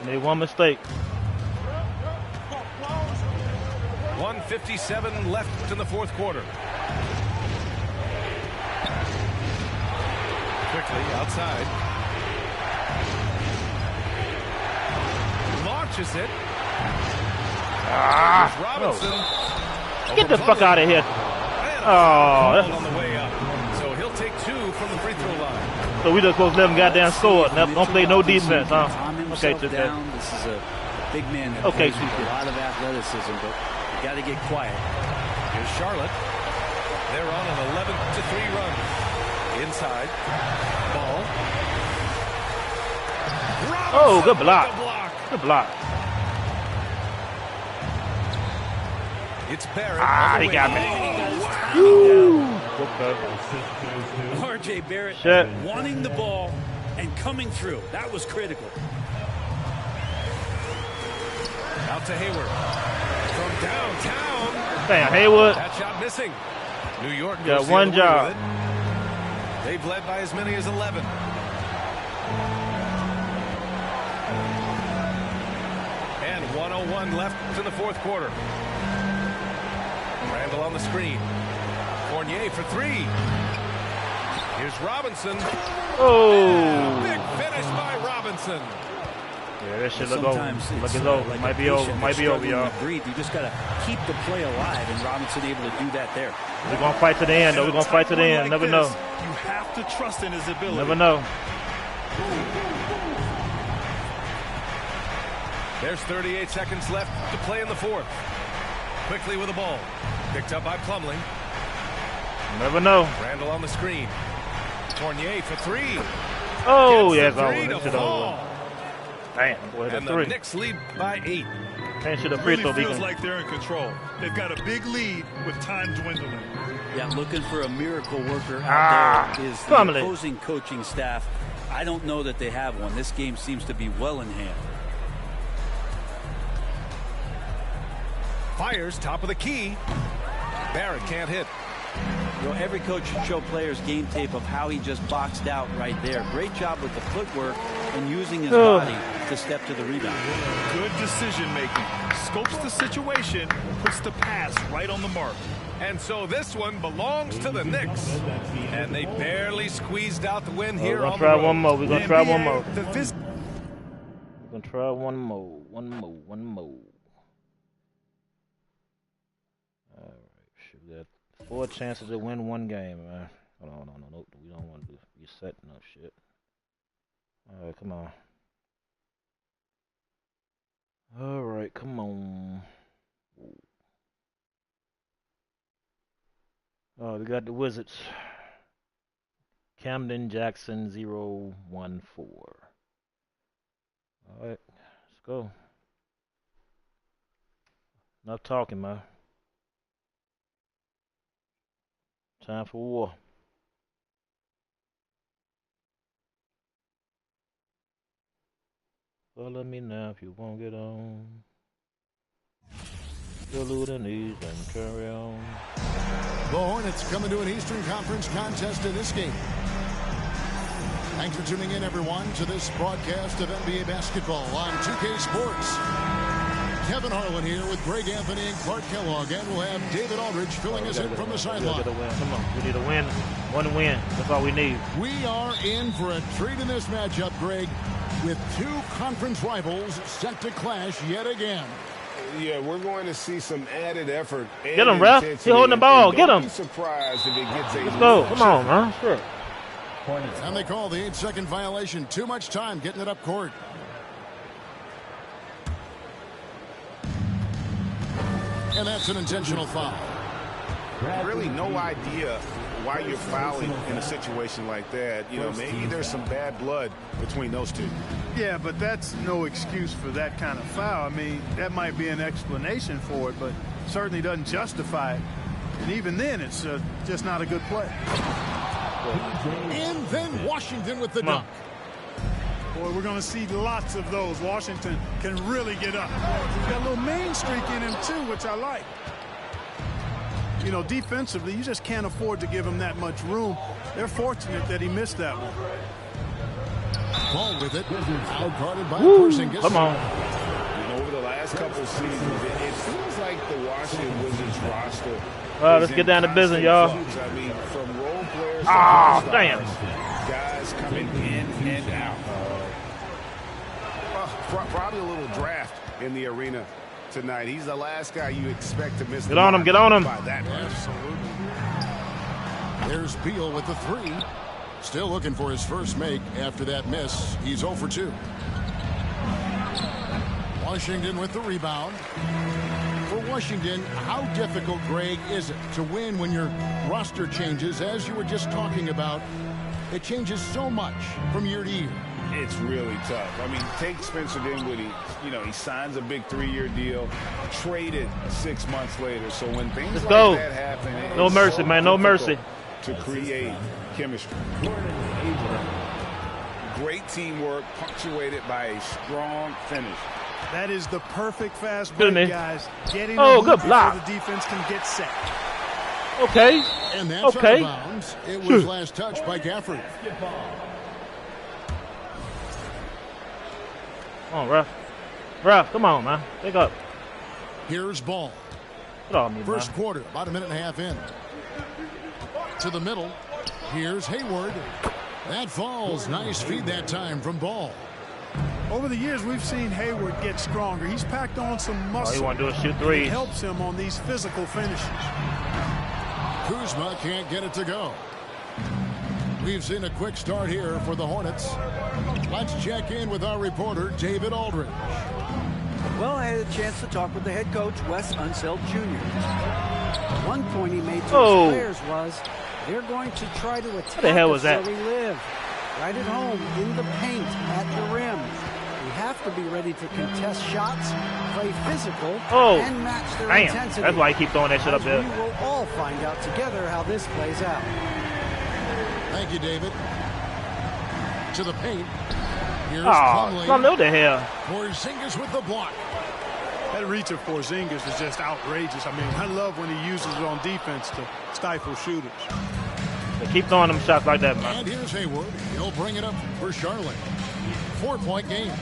S1: Made one mistake.
S9: 1:57 left in the fourth quarter. Quickly outside. Launches it. Here's Robinson.
S1: Get the fuck out of here.
S9: Oh, on the way up. So he'll take 2 from the free throw line.
S1: So we just supposed to let him goddamn score. Don't play no defense, huh? Okay,
S12: This is a big man that
S1: okay,
S12: plays with a lot of athleticism, but you got to get quiet.
S9: Here's Charlotte. They're on an 11-3 run. Inside. Ball. Robinson,
S1: oh, good block. Good block.
S9: It's Barrett.
S1: He got me.
S12: R.J. Barrett wanting the ball and coming through. That was critical.
S9: Out to Hayward. From downtown.
S1: Damn, Hayward.
S9: That shot missing. New York
S1: got one job.
S9: They've led by as many as 11. And 1:01 left in the fourth quarter. Randall on the screen. Fournier for 3. Here's Robinson.
S1: Oh.
S9: Big finish by Robinson.
S1: Yeah, that shit look over. Look, it's over.
S12: Like
S1: might be over. Might be over, y'all.
S12: Breathe. You just got to keep the play alive, and Robinson able to do that there.
S1: We're going to fight to the end, though. We're going to fight to the end. Never know.
S10: You have to trust in his ability.
S1: Never know.
S9: There's 38 seconds left to play in the fourth. Quickly with the ball. Picked up by Plumlee.
S1: Never know.
S9: Randall on the screen. Fournier for 3.
S1: Oh,
S9: yes,
S1: over. Damn, boy,
S9: and the
S1: 3.
S9: Knicks lead by 8.
S1: Can't shoot a free
S10: really
S1: throw.
S10: Feels like they're in control. They've got a big lead with time dwindling.
S12: Yeah, looking for a miracle worker out there is the opposing coaching staff. I don't know that they have one. This game seems to be well in hand.
S9: Fires top of the key. Barrett can't hit.
S12: You know, every coach should show players game tape of how he just boxed out right there. Great job with the footwork and using his body to step to the rebound.
S10: Good decision making. Scopes the situation, puts the pass right on the mark.
S9: And so this one belongs to the Knicks. And they barely squeezed out the win here.
S1: We're going to try one more. We're going to try one more. We're going to try one more. One more. All right. Shoot, we got 4 chances to win one game, man. Hold on. No. We don't want to do reset no shit. All right, come on. All right, come on. Oh, we got the Wizards. Camden Jackson 014. All right, let's go. Enough talking, man. Time for war. Follow me now if you won't get on. Go to the knees and carry on.
S2: The Hornets coming to an Eastern Conference contest in this game. Thanks for tuning in, everyone, to this broadcast of NBA basketball on 2K Sports. Kevin Harlan here with Greg Anthony and Clark Kellogg, and we'll have David Aldridge filling us in from the sideline.
S1: Come on, we need a win. One win. That's all we need.
S2: We are in for a treat in this matchup, Greg, with two conference rivals set to clash yet again.
S4: Yeah, we're going to see some added effort.
S1: Get him, ref. He's holding the ball. Get him.
S4: Be surprised if it gets a
S1: Let's go. Come on, man. Sure.
S2: And they call the 8-second violation. Too much time getting it up court. And that's an intentional foul.
S4: Really no idea why you're fouling in a situation like that. You know, maybe there's some bad blood between those two.
S7: Yeah, but that's no excuse for that kind of foul. I mean, that might be an explanation for it, but certainly doesn't justify it. And even then, it's just not a good play.
S2: And then Washington with the dunk.
S7: Boy, we're going to see lots of those. Washington can really get up. He's got a little main streak in him, too, which I like. You know, defensively, you just can't afford to give him that much room. They're fortunate that he missed that one.
S2: Ball with it. Out guarded by Porzingis.
S1: Come on.
S4: You know, over the last couple of seasons, it feels like the Washington Wizards roster.
S1: Let's get down to business, y'all.
S4: I mean, from role players to
S1: damn.
S4: guys coming in and out. Probably a little draft in the arena tonight. He's the last guy you expect to miss.
S1: Get on him, get on him.
S4: By that
S2: There's Beal with the three. Still looking for his first make after that miss. He's 0 for 2. Washington with the rebound. For Washington, how difficult, Greg, is it to win when your roster changes, as you were just talking about? It changes so much from year to year.
S4: It's really tough. I mean, take Spencer Dinwiddie. You know, he signs a big 3-year deal, traded 6 months later. So when things like that happen,
S1: no mercy, man. No mercy.
S4: To create chemistry. Great teamwork, punctuated by a strong finish.
S7: That is the perfect fast break, guys. Getting
S1: good block.
S7: So the defense can get set.
S1: Okay.
S2: And that's out of bounds. It was last touched by Gafford.
S1: Come on, ref. Ref, come on, man. Pick up.
S2: Here's Ball.
S1: Get on me,
S2: First
S1: man.
S2: quarter, about a minute and a half in. To the middle. Here's Hayward. That falls. Nice feed that time from Ball.
S7: Over the years, we've seen Hayward get stronger. He's packed on some muscle.
S1: All you want to do is shoot threes.
S7: It helps him on these physical finishes.
S2: Kuzma can't get it to go. We've seen a quick start here for the Hornets. Let's check in with our reporter, David Aldridge.
S5: Well, I had a chance to talk with the head coach, Wes Unseld Jr. One point he made to his players was they're going to try to attack us where we live. Right at home, in the paint, at the rim. We have to be ready to contest shots, play physical, and match their intensity.
S1: That's why I keep throwing that shit up there.
S5: We will all find out together how this plays out.
S2: Thank you, David. To the paint. Here's Plumlee.
S1: What the hell?
S2: Porzingis with the block.
S7: That reach of Porzingis is just outrageous. I mean, I love when he uses it on defense to stifle shooters.
S1: They keep throwing them shots like that, man.
S2: And here's Hayward. He'll bring it up for Charlotte. 4-point game.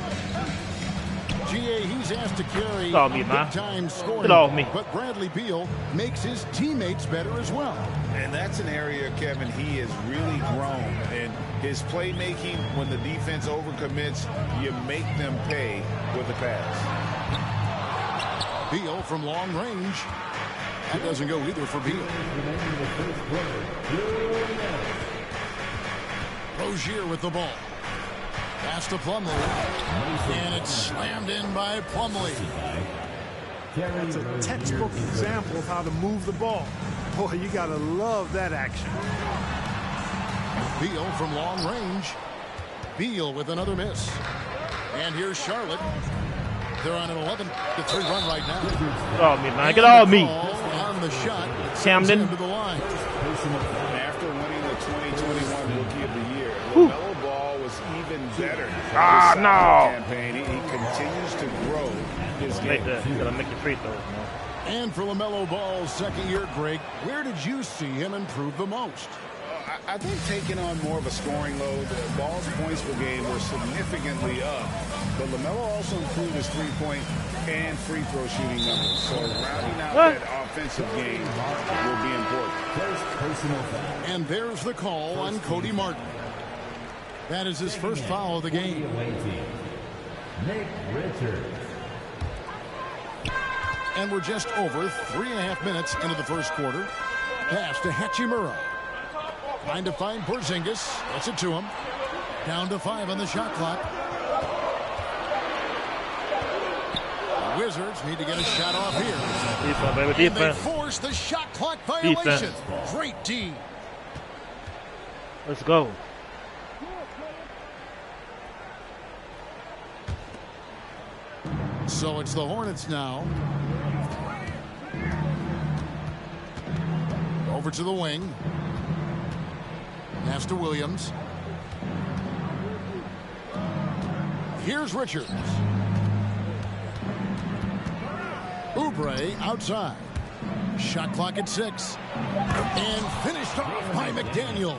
S2: GA, he's asked to carry big-time scoring.
S1: Get off me.
S2: But Bradley Beal makes his teammates better as well.
S4: And that's an area, Kevin, he has really grown. And his playmaking, when the defense overcommits, you make them pay with the pass.
S2: Beal from long range. That doesn't go either for Beal. Rozier with the ball. Pass to Plumlee. And it's slammed in by Plumlee.
S7: That's a textbook example of how to move the ball. Boy, you got to love that action.
S2: Beal from long range. Beal with another miss. And here's Charlotte. They're on an 11-3 run right now.
S1: Get off me, man. Get off me.
S2: On the shot.
S1: Camden.
S2: To the line.
S4: After winning the 2021 Rookie of the Year, LaMelo Ball was even better.
S1: No.
S4: Campaign. He continues to grow his game.
S1: You gotta make your free throws, man.
S2: And for LaMelo Ball's second year, Greg, where did you see him improve the most?
S4: I think taking on more of a scoring load. Ball's points per game were significantly up. But LaMelo also improved his three-point and free throw shooting numbers. So rounding out that offensive game will be important.
S2: And there's the call on Cody Martin. That is his first foul of the game.
S6: Nick Richards.
S2: And we're just over 3.5 minutes into the first quarter. Pass to Hachimura. Trying to find Porzingis. Gets it to him. Down to 5 on the shot clock. The Wizards need to get a shot off here.
S1: Defense, baby, defense.
S2: And they force the shot clock violation.
S1: Defense.
S2: Great D.
S1: Let's go.
S2: So it's the Hornets now. Over to the wing. Pass to Williams. Here's Richards. Oubre outside. Shot clock at 6. And finished off by McDaniel.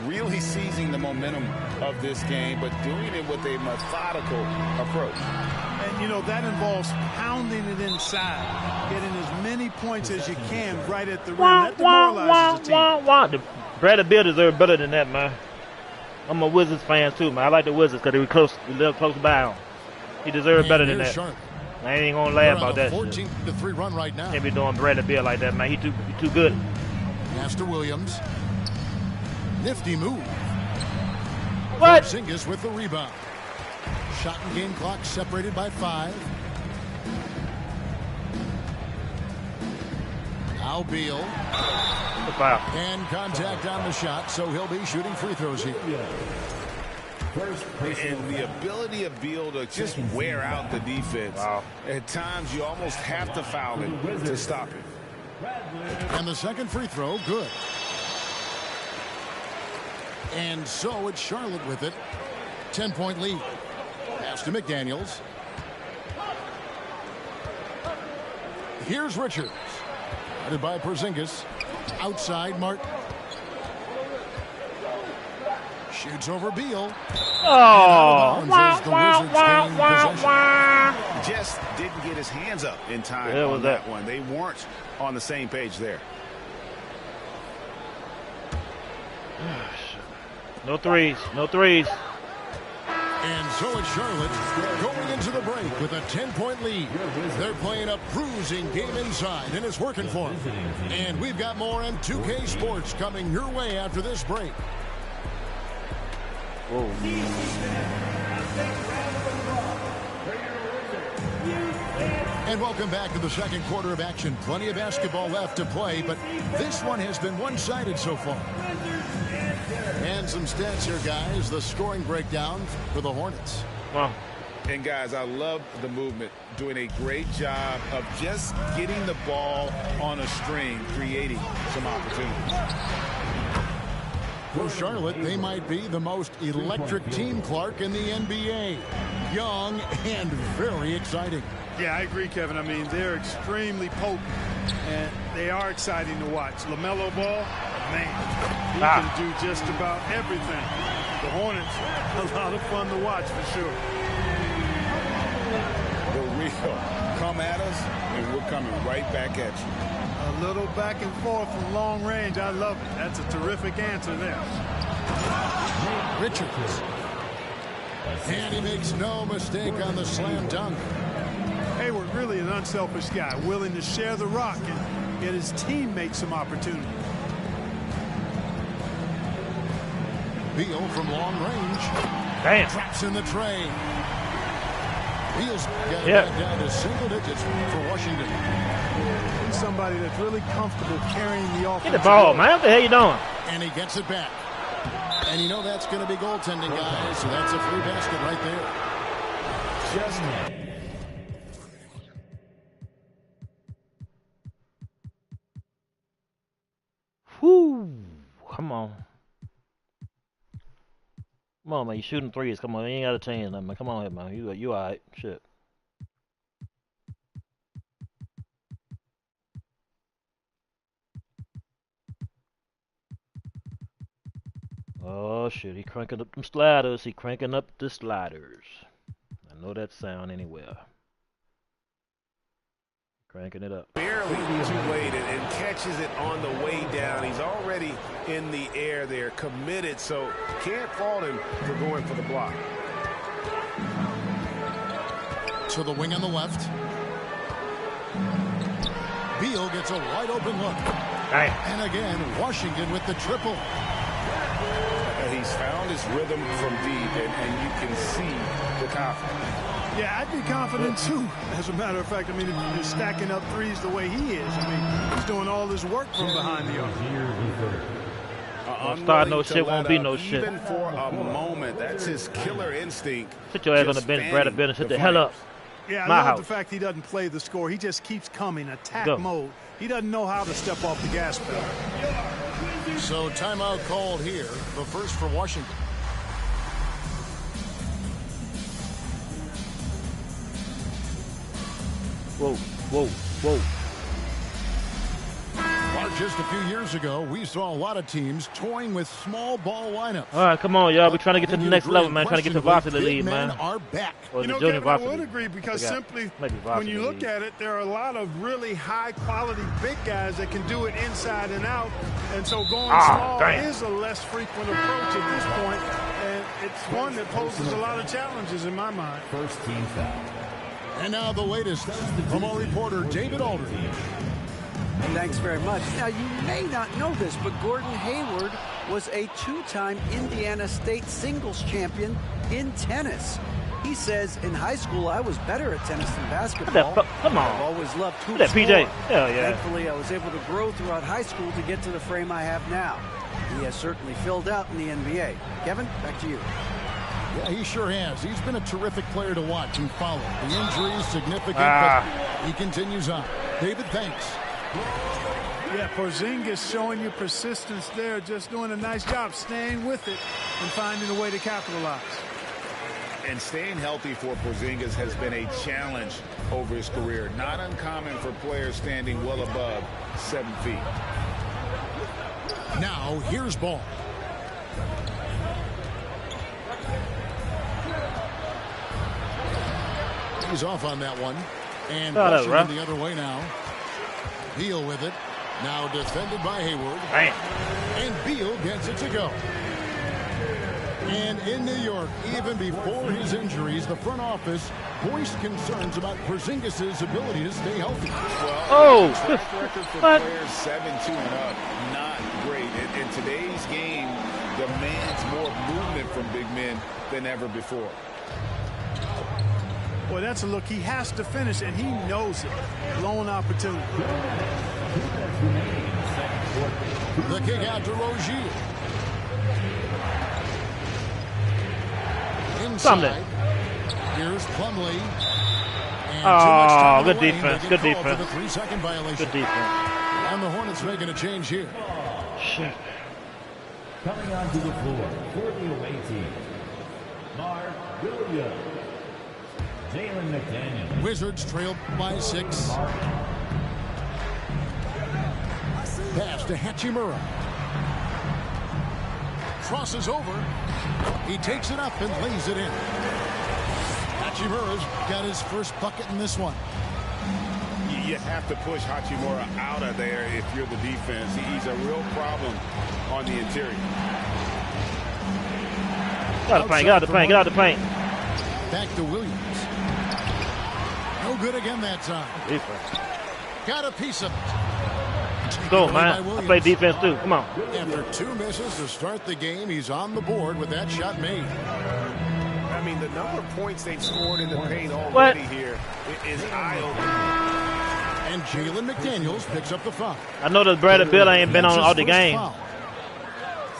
S4: Really seizing the momentum of this game, but doing it with a methodical approach.
S7: And, you know, that involves pounding it inside, getting as many points as you can right at the rim. That demoralizes the team.
S1: Bradley Beal deserves better than that, man. I'm a Wizards fan, too, man. I like the Wizards because we live close by him. He deserves better than that.
S2: Charlotte.
S1: I ain't going to laugh about that
S2: 14-3 run right now.
S1: Can't be doing Bradley Beal like that, man. He too good.
S2: Pass to Williams. Nifty move.
S1: What?
S2: Porzingis with the rebound. Shot and game clock separated by 5. Now Beal. And contact on the shot, so he'll be shooting free throws here.
S4: And the ability of Beal to just wear out the defense. Wow. At times, you almost have to foul him to stop it.
S2: And the second free throw, good. And so it's Charlotte with it. 10-point lead. Pass to McDaniels. Here's Richards. Headed by Porzingis. Outside Martin. Shoots over Beal.
S1: Oh.
S4: Just didn't get his hands up in time on that one. They weren't on the same page there.
S1: No threes. No threes.
S2: And so it's Charlotte going into the break with a 10-point lead. They're playing a cruising game inside, and it's working for them. And we've got more on 2K Sports coming your way after this break.
S1: Whoa.
S2: And welcome back to the second quarter of action. Plenty of basketball left to play, but this one has been one-sided so far. And some stats here, guys. The scoring breakdown for the Hornets.
S1: Wow.
S4: And, guys, I love the movement. Doing a great job of just getting the ball on a string, creating some opportunities.
S2: For Charlotte, they might be the most electric team, Clark, in the NBA. Young and very exciting.
S7: Yeah, I agree, Kevin. I mean, they're extremely potent, and they are exciting to watch. LaMelo Ball, man, he can do just about everything. The Hornets, a lot of fun to watch for sure.
S4: The real come at us, and we're coming right back at you.
S7: A little back and forth from long range. I love it. That's a terrific answer there.
S2: Richards. And he makes no mistake on the slam dunk.
S7: Hayward, really an unselfish guy, willing to share the rock and get his teammates some opportunity.
S2: Beal from long range.
S1: Damn.
S2: Traps in the tray. Beal's got it back down to single digits for Washington.
S7: He's somebody that's really comfortable carrying the offense.
S1: Get the ball, man. What the hell you doing?
S2: And he gets it back. And you know that's going to be goaltending, guys. So that's a free basket right there.
S4: Just
S1: whoo. Come on. Come on, man. You shooting threes. Come on. You ain't got a chance, man. Come on here, man. You all right. Shit. Oh shit, he cranking up them sliders. He cranking up the sliders. I know that sound anywhere. Cranking it up.
S8: Barely too late and catches it on the way down. He's already in the air there, committed, so can't fault him for going for the block.
S2: To the wing on the left. Beal gets a wide open look.
S1: Dang.
S2: And again, Washington with the triple.
S4: He's found his rhythm from deep, and you can see the confidence.
S7: Yeah, I'd be confident too. As a matter of fact, I mean, if you're stacking up threes the way he is, I mean, he's doing all this work from behind the arc.
S1: Start no shit, won't be no shit.
S8: Even for a moment, that's his killer instinct.
S1: Sit your ass on the bench, Brad, and sit the hell up.
S7: Yeah, I love the fact he doesn't play the score. He just keeps coming, attack mode. He doesn't know how to step off the gas pedal.
S2: So timeout called here, the first for Washington.
S1: Whoa, whoa, whoa.
S2: Mark, just a few years ago, we saw a lot of teams toying with small ball lineups.
S1: All right, come on, y'all. We're trying to get to the next level, man. Trying to get to varsity league, man.
S2: Are back.
S1: Or
S7: you know,
S1: junior
S7: Kevin, I
S1: varsity.
S7: would agree because simply
S1: when
S7: you look at it, there are a lot of really high-quality big guys that can do it inside and out. And so going small is a less frequent approach at this point, and it's one that poses a lot of challenges in my mind.
S6: First team foul.
S2: And now the latest from our reporter, David Aldridge.
S5: Thanks very much. Now, you may not know this, but Gordon Hayward was a two-time Indiana State singles champion in tennis. He says, in high school, I was better at tennis than basketball.
S1: Come on.
S5: I've always loved hoops.
S1: Look at that, PJ. Hell yeah.
S5: Thankfully, I was able to grow throughout high school to get to the frame I have now. He has certainly filled out in the NBA. Kevin, back to you.
S2: Yeah, he sure has. He's been a terrific player to watch and follow. The injury is significant, but he continues on. David, thanks.
S7: Yeah, Porzingis showing you persistence there, just doing a nice job staying with it and finding a way to capitalize.
S4: And staying healthy for Porzingis has been a challenge over his career. Not uncommon for players standing well above 7 feet.
S2: Now, here's Ball. He's off on that one. And Washington the other way now. Beal with it. Now defended by Hayward.
S1: Bam.
S2: And Beal gets it to go. And in New York, even before his injuries, the front office voiced concerns about Porzingis' ability to stay healthy.
S4: Well, track record for players 7-2 and up, not great. And today's game demands more movement from big men than ever before.
S7: Well, that's a look. He has to finish, and he knows it. Lone opportunity.
S2: The kick out to Rozier. Inside. Here's Plumlee.
S1: Oh, good defense. Good defense.
S2: The 3-second violation.
S1: Good defense.
S2: And the Hornets making a change here.
S1: Shit.
S6: Coming onto the floor for the away team, Mark Williams. Jalen McDaniel.
S2: Wizards trail by 6. Pass to Hachimura. Crosses over. He takes it up and lays it in. Hachimura's got his first bucket in this one.
S4: You have to push Hachimura out of there if you're the defense. He's a real problem on the interior.
S1: Get out of the paint. Get out of the paint. Get out of the paint.
S2: Back to Williams. No good again that time.
S1: Defense.
S2: Got a piece of it.
S1: Go, man. I play defense too. Come on.
S2: After 2 misses to start the game, he's on the board with that shot made.
S8: I mean, the number of points they've scored in the paint already here is eye-opening.
S2: And Jalen McDaniels picks up the foul.
S1: I know that Brad Bill ain't been on all the game.
S2: Foul.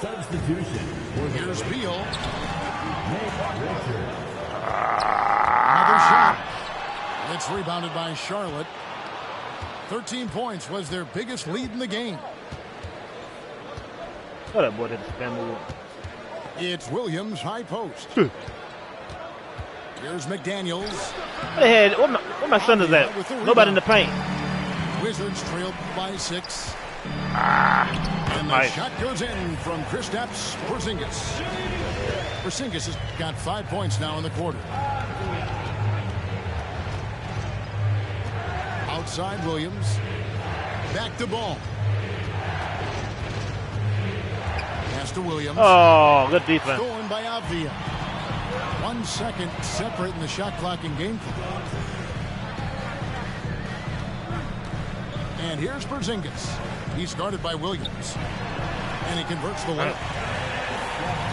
S6: Substitution.
S2: Here's Beal. Another shot. It's rebounded by Charlotte. 13 points was their biggest lead in the game.
S1: What up, boy? That's a move.
S2: It's Williams, high post. Here's McDaniels.
S1: Where my son is at? Nobody in the paint.
S2: Wizards trailed by 6. And the shot goes in from Kristaps Porzingis. Porzingis has got 5 points now in the quarter. Outside Williams. Back to Ball. Pass to Williams.
S1: Oh, good defense.
S2: Stolen by Avdia. 1 second separating the shot clock and game clock. And here's Porzingis. He's guarded by Williams. And he converts the layup.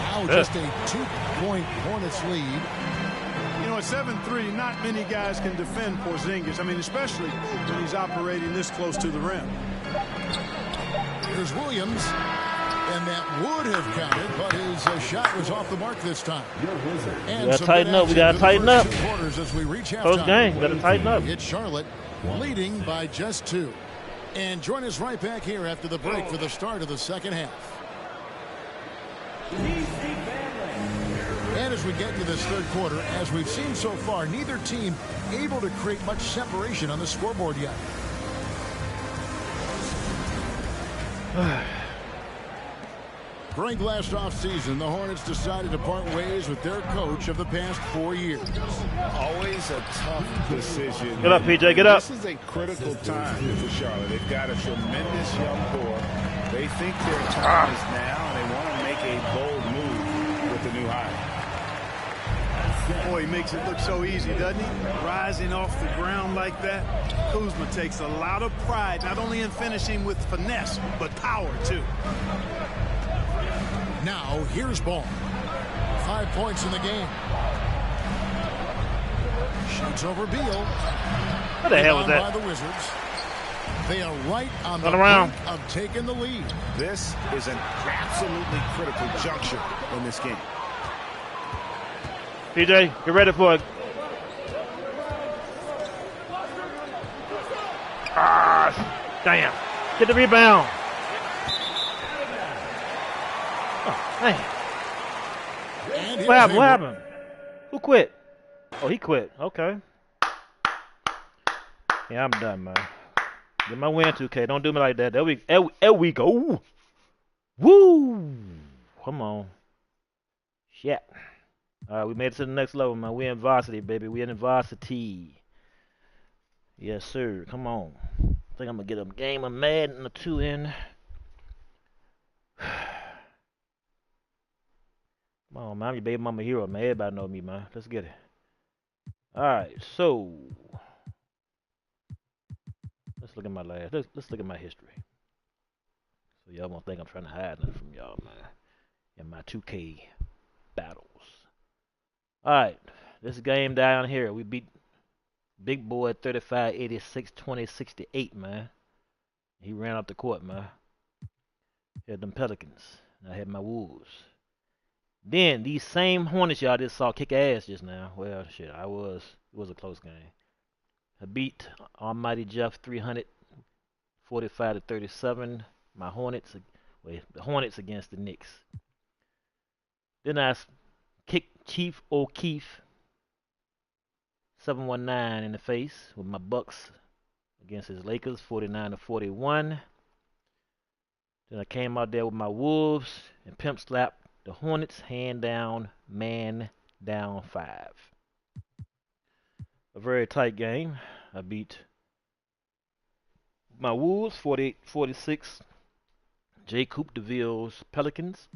S2: Now just a 2-point Hornets lead.
S7: You know, at 7-3, not many guys can defend Porzingis. I mean, especially when he's operating this close to the rim.
S2: Here's Williams. And that would have counted, but his shot was off the mark this time. And
S1: we gotta tighten up. We gotta tighten up.
S2: As we reach
S1: First game, we gotta tighten up.
S2: It's Charlotte leading by just 2. And join us right back here after the break for the start of the second half. And as we get into this third quarter, as we've seen so far, neither team able to create much separation on the scoreboard yet. During last offseason, the Hornets decided to part ways with their coach of the past 4 years.
S4: Always a tough decision.
S1: Get up, PJ, get up.
S4: This is a critical time for Charlotte. They've got a tremendous young core. They think their time is now, and they want to make a bold move with the new hire.
S7: Boy, he makes it look so easy, doesn't he? Rising off the ground like that. Kuzma takes a lot of pride, not only in finishing with finesse, but power, too.
S2: Now, here's Ball. 5 points in the game. Shoots over Beal.
S1: What the hell was that?
S2: By the Wizards. They are right on the
S1: brink
S2: of taking the lead.
S8: This is an absolutely critical juncture in this game.
S1: PJ, get ready for it. Damn. Get the rebound. Oh, man. What happened? What happened? Who quit? Oh, he quit. Okay. Yeah, I'm done, man. Get my win, 2K. Don't do me like that. There we go. Woo! Come on. Shit. All right, we made it to the next level, man. We in varsity, baby. We in varsity. Yes, sir. Come on. I think I'm going to get a game of Madden or 2 in. Come on, man. I'm your baby mama hero, man. Everybody know me, man. Let's get it. All right, so let's look at my let's look at my history. So y'all won't think I'm trying to hide nothing from y'all, man. In my 2K battles. All right, this game down here, we beat Big Boy 35-86, 20-68, man. He ran up the court, man. Had them Pelicans. And I had my Wolves. Then these same Hornets y'all just saw kick ass just now. Well, shit, it was a close game. I beat Almighty Jeff 345-37. My Hornets, the Hornets against the Knicks. Then I kicked Chief O'Keefe 719 in the face with my Bucks against his Lakers 49-41. Then I came out there with my Wolves and pimp slapped the Hornets hand down, man down 5. A very tight game. I beat my Wolves 48-46. Jay Coop DeVille's Pelicans.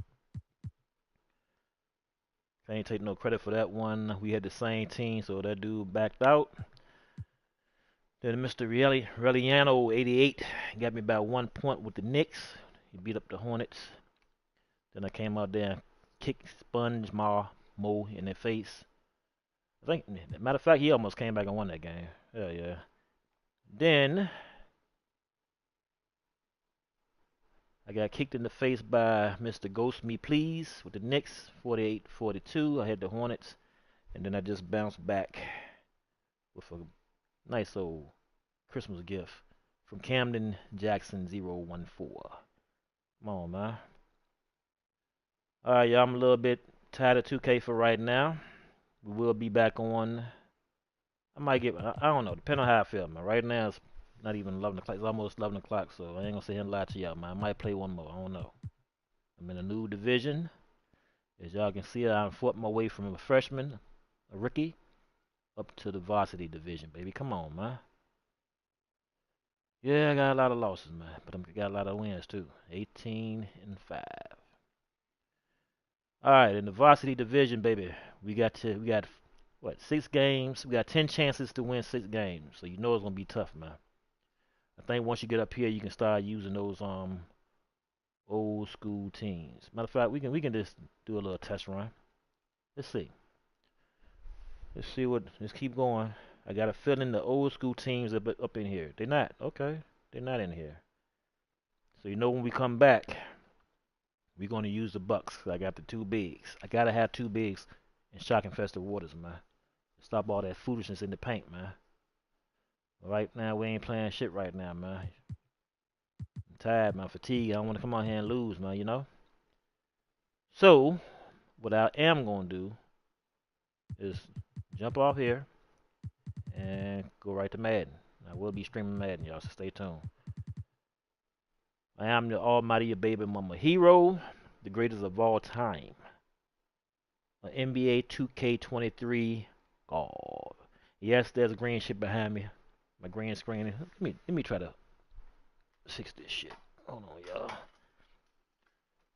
S1: I ain't take no credit for that one. We had the same team, so that dude backed out. Then Mr. Reliano 88 got me about 1 point with the Knicks. He beat up the Hornets. Then I came out there and kicked Sponge Mo in their face. I think, matter of fact, he almost came back and won that game. Hell yeah. Then I got kicked in the face by Mr. Ghost Me Please with the Knicks, 48-42. I had the Hornets, and then I just bounced back with a nice old Christmas gift from Camden Jackson 014. Come on, man. All right, y'all, I'm a little bit tired of 2K for right now. We will be back on. I might get, I don't know, depending on how I feel, man. Right now, it's not even 11 o'clock. It's almost 11 o'clock, so I ain't gonna sit here and lie to y'all, man. I might play one more. I don't know. I'm in a new division. As y'all can see, I fought my way from a freshman, a rookie, up to the varsity division, baby. Come on, man. Yeah, I got a lot of losses, man, but I got a lot of wins too. 18-5. All right, in the varsity division, baby, we got what, 6 games? We got 10 chances to win 6 games, so you know it's gonna be tough, man. I think once you get up here, you can start using those old school teams. Matter of fact, we can just do a little test run. Let's see. Let's keep going. I got a feeling the old school teams are up in here. They're not. Okay. They're not in here. So you know when we come back, we're going to use the Bucks. I got the 2 bigs. I got to have 2 bigs in shock infested waters, man. Stop all that foolishness in the paint, man. Right now, we ain't playing shit right now, man. I'm tired, man. Fatigue. I don't want to come out here and lose, man, you know? So, what I am going to do is jump off here and go right to Madden. I will be streaming Madden, y'all, so stay tuned. I am the almighty baby mama hero, the greatest of all time. An NBA 2K23 God. Yes, there's green shit behind me. My green screen. Let me try to fix this shit. Hold on, y'all.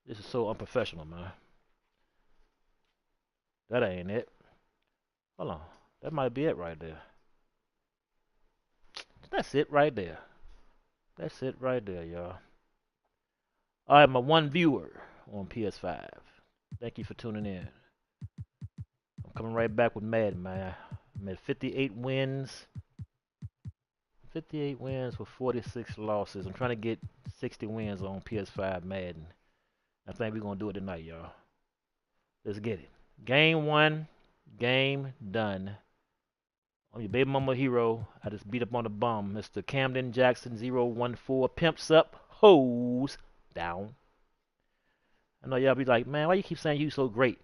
S1: This is so unprofessional, man. That ain't it. Hold on. That might be it right there. That's it right there. That's it right there, y'all. I have my one viewer on PS5. Thank you for tuning in. I'm coming right back with Madden, man. I'm at 58 wins. 58 wins with 46 losses. I'm trying to get 60 wins on PS5 Madden. I think we're going to do it tonight, y'all. Let's get it. Game 1. Game done. I'm your baby mama hero. I just beat up on the bum. Mr. Camden Jackson 014. Pimps up. Hoes down. I know y'all be like, man, why you keep saying you so great?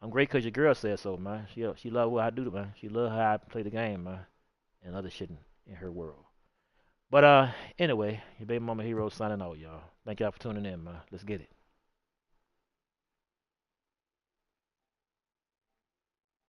S1: I'm great because your girl said so, man. She love what I do, man. She love how I play the game, man. And other shit in her world. But anyway, your baby mama hero signing out, y'all. Thank y'all for tuning in, man. Let's get it.